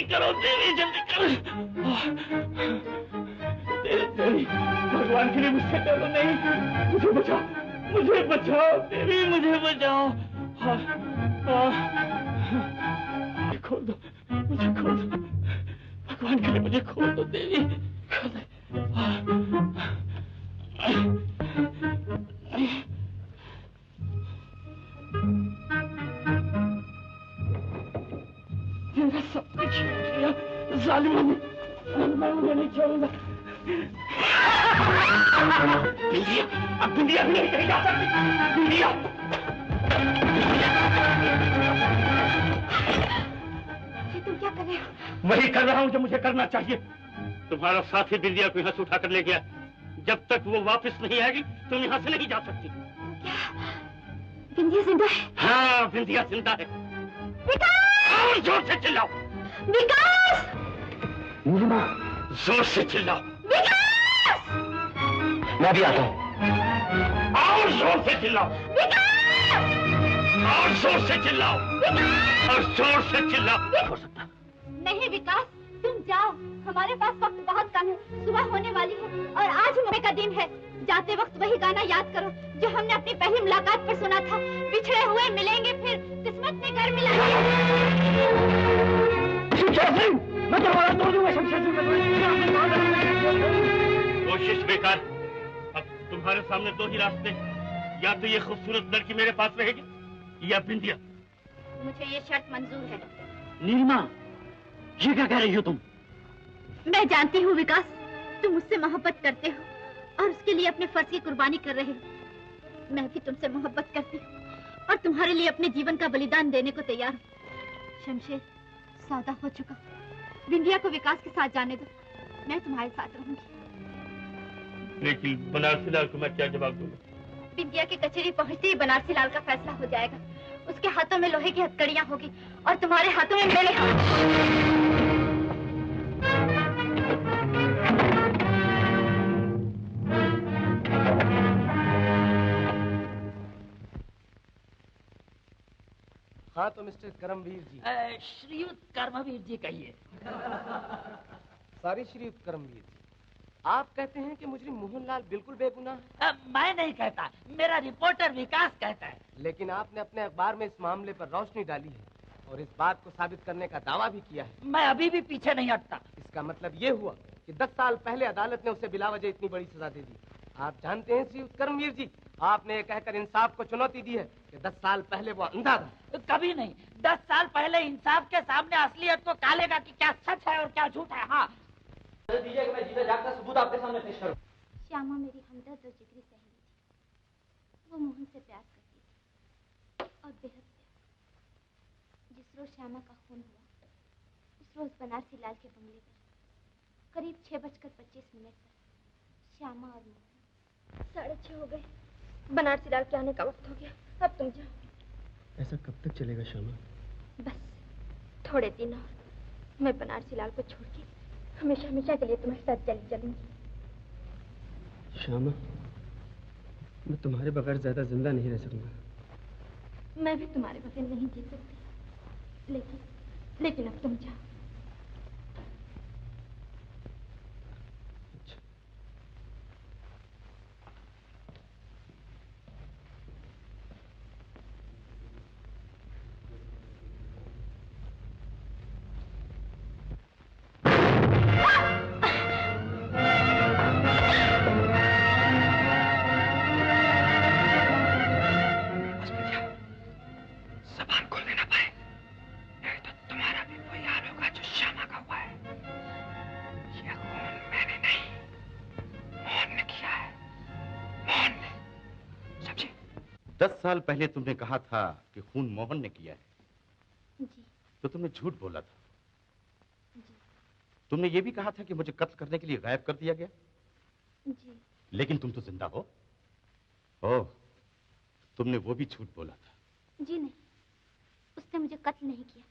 करो देवी, जल्दी करो। देवी, भगवान के लिए मुझसे डरो नहीं, मुझे बचाओ, मुझे बचाओ देवी, मुझे बचाओ। खोल दो, मुझे खोल दो, भगवान के लिए मुझे खोल दो देवी, खोल दो। मेरा सब कुछ छीन लिया जालिमों ने, मैं उन्हें नहीं छोड़ूंगा। बिंदिया, अब बिंदिया भी नहीं कहीं जा सकती। बिंदिया, तुम क्या कर रहे हो? वही कर रहा हूँ जो मुझे करना चाहिए। तुम्हारा साथी बिंदिया को यहाँ से उठा कर ले गया, जब तक वो वापस नहीं आएगी तुम यहाँ से नहीं जा सकती। क्या बिंदिया जिंदा है? हाँ, बिंदिया जिंदा है। विकास! और जोर से चिल्लाओ। विकास! जोर से चिल्लाओ। विकास! मैं भी आता हूँ। और जोर से चिल्लाओ। विकास! और जोर से चिल्लाओ। और जोर से चिल्लाओ। हो सकता नहीं विकास, तुम जाओ, हमारे पास वक्त बहुत कम है, सुबह होने वाली है और आज मौके का दिन है। जाते वक्त वही गाना याद करो जो हमने अपनी पहली मुलाकात पर सुना था, बिछड़े हुए मिलेंगे फिर, किस्मत ने घर मिलाएंगे। मैं दरवाजा तोड़ दूंगा शमशेर सिंह। कोशिश बेकार। अब तुम्हारे सामने दो ही रास्ते, या तो ये खूबसूरत लड़की मेरे पास रहेगी या बिंदिया। मुझे ये शर्त मंजूर है। नीलिमा, ये क्या कह रही हो तुम? मैं जानती हूँ विकास, तुम मुझसे मोहब्बत करते हो और उसके लिए अपने फर्ज की कुर्बानी कर रहे हो। मैं भी तुमसे मोहब्बत करती हूँ और तुम्हारे लिए अपने जीवन का बलिदान देने को तैयार हूँ। शमशेर, सौदा हो चुका। बिंदिया को विकास के साथ जाने दो, मैं तुम्हारे साथ रहूंगी। लेकिन बनारसी लाल को मैं क्या जवाब दूंगा? बिंदिया की कचहरी पहुंचते ही बनारसी लाल का फैसला हो जाएगा। उसके हाथों में लोहे की हथकड़ियां होगी और तुम्हारे हाथों में मेरे हाथ। हाँ तो मिस्टर करमवीर जी। श्रीयुत कर्मवीर जी कहिए। सॉरी श्रीयुत करमवीर जी, आप कहते हैं कि मुजरिम मोहनलाल बिल्कुल बेगुनाह है? मैं नहीं कहता, मेरा रिपोर्टर विकास कहता है। लेकिन आपने अपने अखबार में इस मामले पर रोशनी डाली है और इस बात को साबित करने का दावा भी किया है। मैं अभी भी पीछे नहीं हटता। इसका मतलब ये हुआ कि 10 साल पहले अदालत ने उसे बिलावजह इतनी बड़ी सजा दे दी। आप जानते हैं श्रीयुत करमवीर जी, आपने ये कहकर इंसाफ को चुनौती दी है कि 10 साल पहले वो अंधा था। कभी नहीं। 10 साल पहले इंसाफ के सामने असलियत को कालेगा कि क्या सच है और क्या झूठ है। हाँ दीजिए कि मैं जीता जागता सबूत आपके सामने पेश करूं। श्यामा मेरी हमदर्द और जिगरी सहेली थी। वो मोहन से प्यार करती थी और बेहद प्यार। जिस रोज श्यामा का खून हुआ, उस रोज बनारसी लाल के बंगले पर करीब 6:25 पर श्यामा और मोहन। 6:30 हो गए, बनारसी लाल के आने का वक्त हो गया। अब तुम जाओ। ऐसा कब तक चलेगा श्यामा? बस थोड़े दिन और, मैं बनारसी लाल को छोड़ के हमेशा हमेशा के लिए तुम्हारे साथ चली चलूंगी। श्यामा, मैं तुम्हारे बगैर ज्यादा जिंदा नहीं रह सकूंगा। मैं भी तुम्हारे बगैर नहीं जी सकती, लेकिन अब तुम जाओ। साल पहले तुमने कहा था कि खून मोहन ने किया है। जी। तो तुमने झूठ बोला था। जी। तुमने ये भी कहा था कि मुझे कत्ल करने के लिए गायब कर दिया गया। जी। लेकिन तुम तो जिंदा हो। ओह, तुमने वो भी झूठ बोला था। जी नहीं, उसने मुझे कत्ल नहीं किया,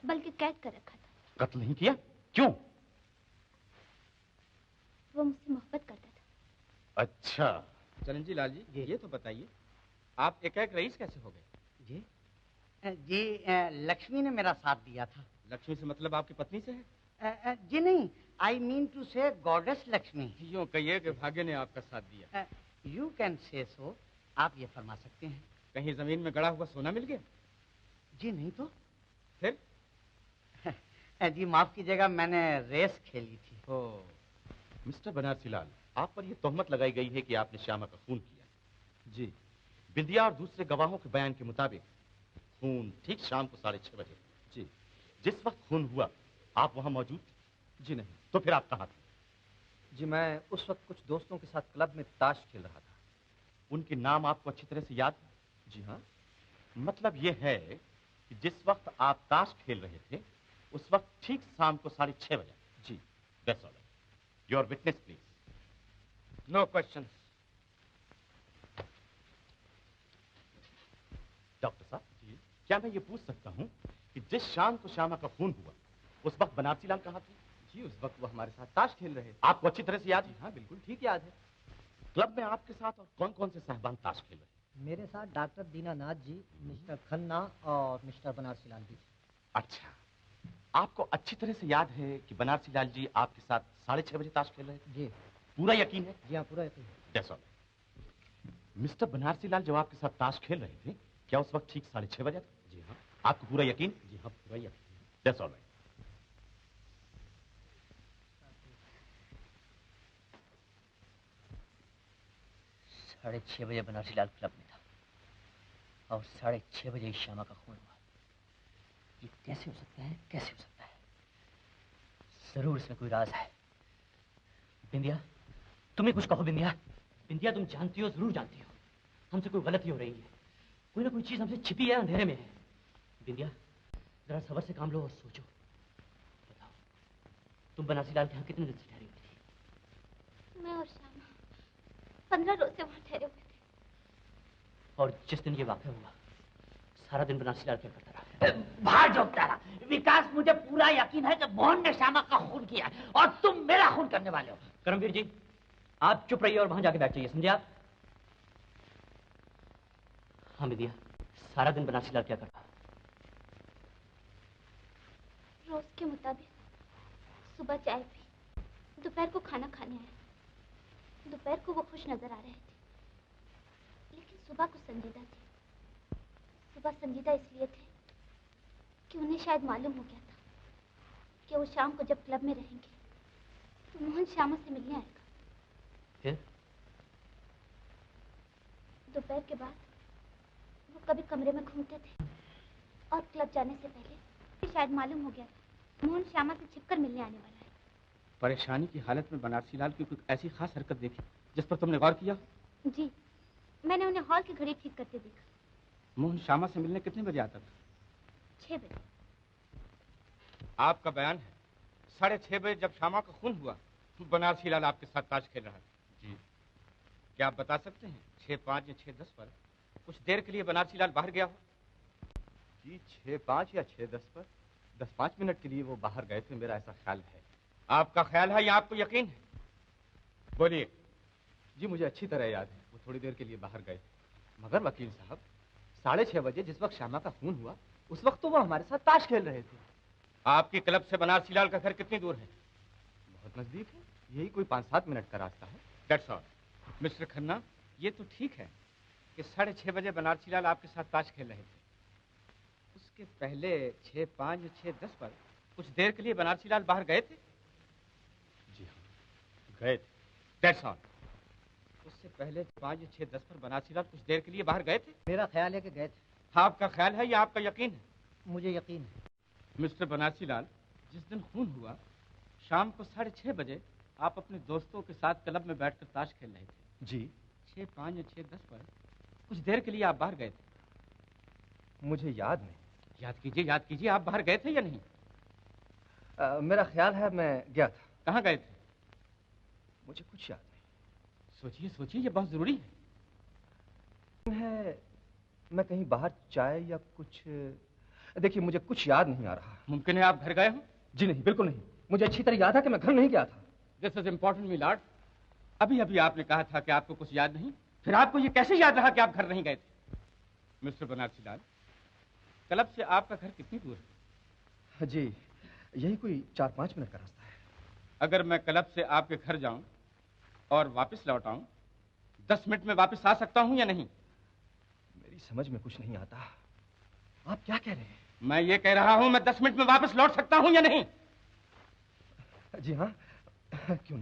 बल्कि कैद कर रखा था। कत्ल नहीं किया? क्यों? वो मुझसे मोहब्बत करता था। अच्छा। चरणजी लाल जी, ये तो बताइए, आप एकाएक रईस कैसे हो गए? जी जी, लक्ष्मी ने मेरा साथ दिया था। लक्ष्मी से मतलब आपकी पत्नी से है? जी नहीं, आई मीन टू से गॉडेस लक्ष्मी। यूँ कहिए कि भाग्य ने आपका साथ दिया। यू कैन से सो, आप ये फरमा सकते हैं। कहीं जमीन में गड़ा हुआ सोना मिल गया? जी नहीं तो फिर? जी माफ कीजिएगा, मैंने रेस खेली थी। मिस्टर बनारसी लाल, आप पर यह तोहमत लगाई गई है कि आपने श्यामा का खून किया। जी। बिंदिया और दूसरे गवाहों के बयान के मुताबिक खून ठीक शाम को 6:30 बजे। जी। जिस वक्त खून हुआ आप वहां मौजूद थे? जी नहीं। तो फिर आप कहाँ थे? जी मैं उस वक्त कुछ दोस्तों के साथ क्लब में ताश खेल रहा था। उनके नाम आपको अच्छी तरह से याद है? जी हाँ। मतलब यह है कि जिस वक्त आप ताश खेल रहे थे उस वक्त ठीक शाम को 6:30 बजे। जी। That's all. Your witness please. No question. Doctor साहब जी, क्या मैं ये पूछ सकता हूँ कि जिस शाम को श्यामा का खून हुआ उस वक्त बनारसी लाल कहाँ थे? जी उस वक्त वो हमारे साथ ताश खेल रहे थे। आपको अच्छी तरह से याद है? हाँ बिल्कुल ठीक याद है। क्लब में आपके साथ और कौन कौन से साहबान ताश खेल रहे? मेरे साथ डॉक्टर दीनानाथ जी, मिस्टर खन्ना और मिस्टर बनारसी लाल जी। अच्छा, आपको अच्छी तरह से याद है कि बनारसी लाल जी आपके साथ 6:30 बजे ताश खेल रहे थे? जी। पूरा यकीन है? जी हाँ, पूरा यकीन है। That's all. मिस्टर बनारसी लाल जब आपके साथ ताश खेल रहे थे क्या उस वक्त ठीक 6:30 बजे था? जी हाँ। आपको पूरा यकीन? जी हाँ, पूरा यकीन। That's all right. 6:30 बजे बनारसी लाल क्लब में था और 6:30 बजे ही श्यामा का खून हुआ। ये कैसे हो सकता है, कैसे हो सकता है? जरूर इसमें कोई राज है। बिंदिया, तुम्हें कुछ कहो बिंदिया। बिंदिया, तुम जानती हो, जरूर जानती हो, हमसे कोई गलती हो रही है। कोई ना कोई चीज हमसे छिपी है, अंधेरे में है। बिंदिया, जरा सबर से काम लो और सोचो। बताओ, तुम बनारसी लाल के यहाँ कितने दिन से ठहरी हुई थी? मैं और श्यामा 15 रोज से वहाँ ठहरे हुए थे। और जिस दिन ये वाक़या हुआ, सारा दिन बनारसी लाल क्या करता रहा? बाहर झोंकता रहा। विकास, मुझे पूरा यकीन है कि मोहन ने श्यामा का खून किया और तुम मेरा खून करने वाले हो। करमवीर जी, आप चुप रहिए और वहां जाके बैठ जाइए, समझे आप? हाँ बिंदिया, सारा दिन बनारसी लाल क्या करता? रोज के मुताबिक सुबह चाय पी, दोपहर को खाना खाने आए। दोपहर को वो खुश नजर आ रहे थे, लेकिन सुबह को संजीदा थे। सुबह संजीदा इसलिए थे कि उन्हें शायद मालूम हो गया था कि वो शाम को जब क्लब में रहेंगे तो मोहन श्यामा से मिलने आएगा। फिर दोपहर के बाद वो कभी कमरे में घूमते थे और क्लब जाने से पहले शायद मालूम हो गया था मोहन श्यामा से छिपकर मिलने आने वाला है। परेशानी की हालत में बनारसी लाल की कोई ऐसी खास हरकत देखी जिस पर तुमने गौर किया? जी, मैंने उन्हें हॉल की घड़ी ठीक करते देखा। मोहन श्यामा से मिलने कितने बजे आता था? 6 बजे। आपका बयान है 6:30 बजे जब श्यामा का खून हुआ, बनारसी लाल आपके साथ ताश खेल रहा था। जी। क्या आप बता सकते हैं 6:05 या 6:10 पर कुछ देर के लिए बनारसी लाल बाहर गया हो? जी 6:05 या 6:10 पर 10-5 मिनट के लिए वो बाहर गए थे, मेरा ऐसा ख्याल है। आपका ख्याल है या आपको यकीन है? बोलिए। जी मुझे अच्छी तरह याद है, वो थोड़ी देर के लिए बाहर गए थे। मगर वकील साहब, 6:30 बजे जिस वक्त श्यामा का खून हुआ, उस वक्त तो वो हमारे साथ ताश खेल रहे थे। आपके क्लब से बनारसी लाल का घर कितनी दूर है? बहुत नजदीक है, यही कोई 5-7 मिनट का रास्ता है। That's all. मिस्टर खन्ना, ये तो ठीक है कि 6:30 बजे बनारसी लाल आपके साथ ताश खेल रहे थे। उसके पहले 6:05 या 6:10 पर कुछ देर के लिए बनारसी लाल बाहर गए थे? जी हाँ, गए थे। That's all. उससे पहले 5 या 6:10 पर बनारसी लाल कुछ देर के लिए बाहर गए थे? मेरा ख्याल है कि गए थे। आपका ख्याल है या आपका यकीन है? मुझे यकीन है। मिस्टर बनारसी लाल, जिस दिन खून हुआ शाम को 6:30 बजे आप अपने दोस्तों के साथ क्लब में बैठकर ताश खेल रहे थे। जी। 6:05 या 6:10 पर कुछ देर के लिए आप बाहर गए थे। मुझे याद नहीं। याद कीजिए, आप बाहर गए थे या नहीं? मेरा ख्याल है मैं गया था। कहाँ गए थे? मुझे कुछ याद नहीं। सोचिए, ये बहुत जरूरी है। मैं कहीं बाहर चाय या कुछ, देखिए मुझे कुछ याद नहीं आ रहा। मुमकिन है आप घर गए हो? जी नहीं, बिल्कुल नहीं। मुझे अच्छी तरह याद है कि मैं घर नहीं गया था। This is important me Lord. अभी आपने कहा था कि आपको कुछ याद नहीं, फिर आपको ये कैसे याद रहा कि आप घर नहीं गए थे? मिस्टर बनारसी लाल, क्लब से आपका घर कितनी दूर है? जी, यही कोई 4-5 मिनट का रास्ता है। अगर मैं क्लब से आपके घर जाऊं और वापस लौट आऊं, 10 मिनट में वापस आ सकता हूं या नहीं? मेरी समझ में कुछ नहीं आता। आप क्या कह रहे हैं? मैं ये कह रहा हूं मैं 10 मिनट में वापस लौट सकता हूं या नहीं? जी हाँ, क्यों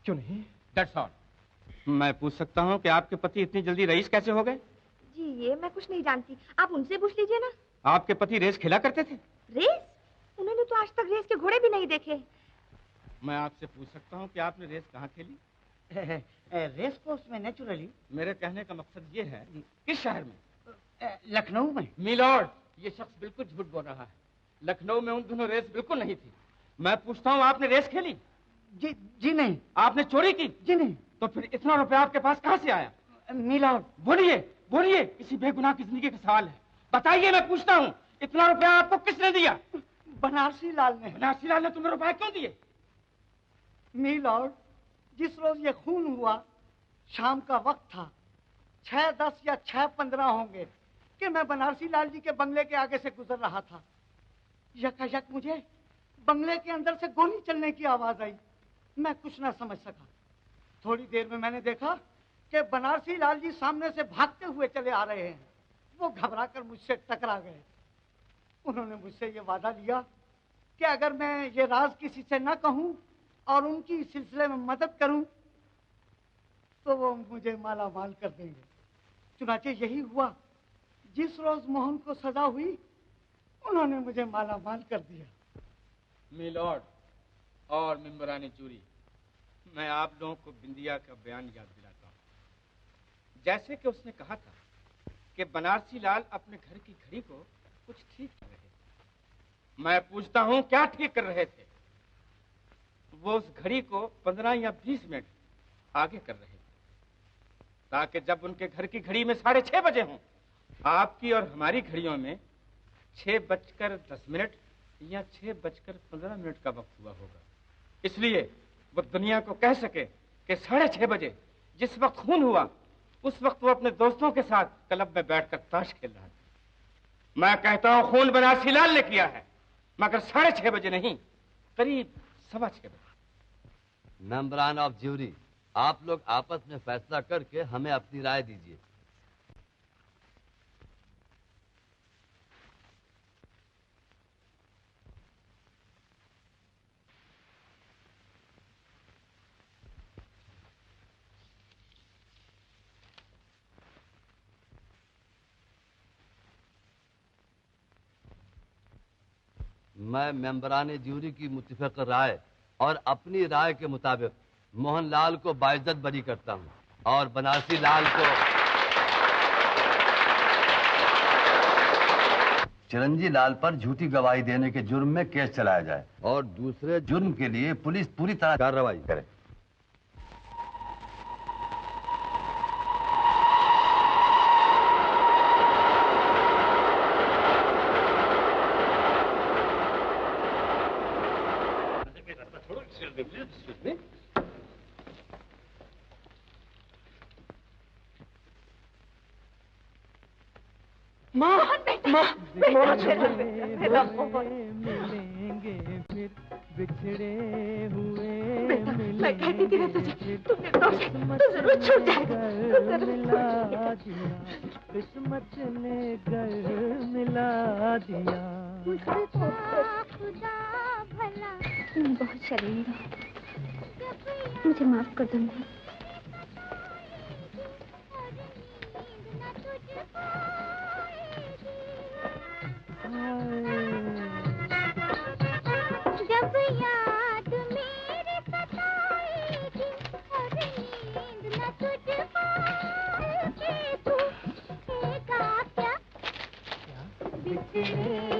नहीं? That's all. मैं पूछ सकता हूं कि आपके पति इतनी जल्दी रईस कैसे हो गए? जी ये मैं कुछ नहीं जानती, आप उनसे पूछ लीजिए ना। आपके पति रेस खेला करते थे? रेस? उन्होंने तो आज तक रेस के घोड़े भी नहीं देखे। मैं आपसे पूछ सकता हूं कि आपने रेस कहाँ खेली? रेस कोर्स में नेचुरली। मेरे कहने का मकसद ये है, किस शहर में? लखनऊ में। मिलॉर्ड, ये शख्स बिल्कुल झूठ बोल रहा है। लखनऊ में उन दोनों रेस बिल्कुल नहीं थी। मैं पूछता हूँ आपने रेस खेली? जी नहीं। आपने चोरी की? जी नहीं। तो फिर इतना रुपया आपके पास कहाँ से आया? मिलॉर्ड। बोलिए, इसी बेगुनाह की जिंदगी का सवाल है। बताइए, मैं पूछता हूँ, इतना रुपया आपको किसने दिया? बनारसी लाल ने। बनारसी लाल ने तुम्हें रुपया क्यों दिए? मिलॉर्ड, जिस रोज ये खून हुआ शाम का वक्त था, 6:10 या 6:15 होंगे कि मैं बनारसी लाल जी के बंगले के आगे से गुजर रहा था। यकायक मुझे बंगले के अंदर से गोली चलने की आवाज आई। मैं कुछ ना समझ सका। थोड़ी देर में मैंने देखा कि बनारसी लाल जी सामने से भागते हुए चले आ रहे हैं। वो घबराकर मुझसे टकरा गए। उन्होंने मुझसे ये वादा लिया कि अगर मैं ये राज किसी से न कहूं और उनकी इस सिलसिले में मदद करूं तो वो मुझे माला माल कर देंगे। चुनाचे यही हुआ, जिस रोज मोहन को सजा हुई उन्होंने मुझे माला माल कर दिया। मिलॉर्ड और मेंबरानी जूरी, मैं आप लोगों को बिंदिया का बयान याद दिलाता हूँ। जैसे कि उसने कहा था कि बनारसी लाल अपने घर की घड़ी को कुछ ठीक कर रहे थे। मैं पूछता हूँ क्या ठीक कर रहे थे? वो उस घड़ी को 15 या 20 मिनट आगे कर रहे थे, ताकि जब उनके घर की घड़ी में 6:30 बजे हों, आपकी और हमारी घड़ियों में 6:10 या 6:15 का वक्त हुआ होगा। इसलिए वो दुनिया को कह सके कि 6:30 बजे जिस वक्त खून हुआ, उस वक्त वो अपने दोस्तों के साथ क्लब में बैठकर ताश खेल रहा था। मैं कहता हूं खून बनारसी लाल ने किया है, मगर 6:30 बजे नहीं, करीब 6:15 बजे। मेंबरान ऑफ ज्यूरी, आप लोग आपस में फैसला करके हमें अपनी राय दीजिए। मैं मेंबरान ज्यूरी की मुत्तफिक राय और अपनी राय के मुताबिक मोहनलाल को बाइज्जत बरी करता हूं और बनारसी लाल को चिरंजी लाल पर झूठी गवाही देने के जुर्म में केस चलाया जाए और दूसरे जुर्म के लिए पुलिस पूरी तरह कार्रवाई करे। मिलेंगे फिर बिछड़े हुए मैं कहती थी ना तुझे, तुमने तो जरूर छूट जाएगा। किस्मत ने घर मिला दिया। खुदा भला मैं बहुत शर्मिंदा हूँ, मुझे माफ कर दो। जब याद मेरे सताएगी और नींद न तुझ पाएगी, तू कहेगा क्या बिछड़े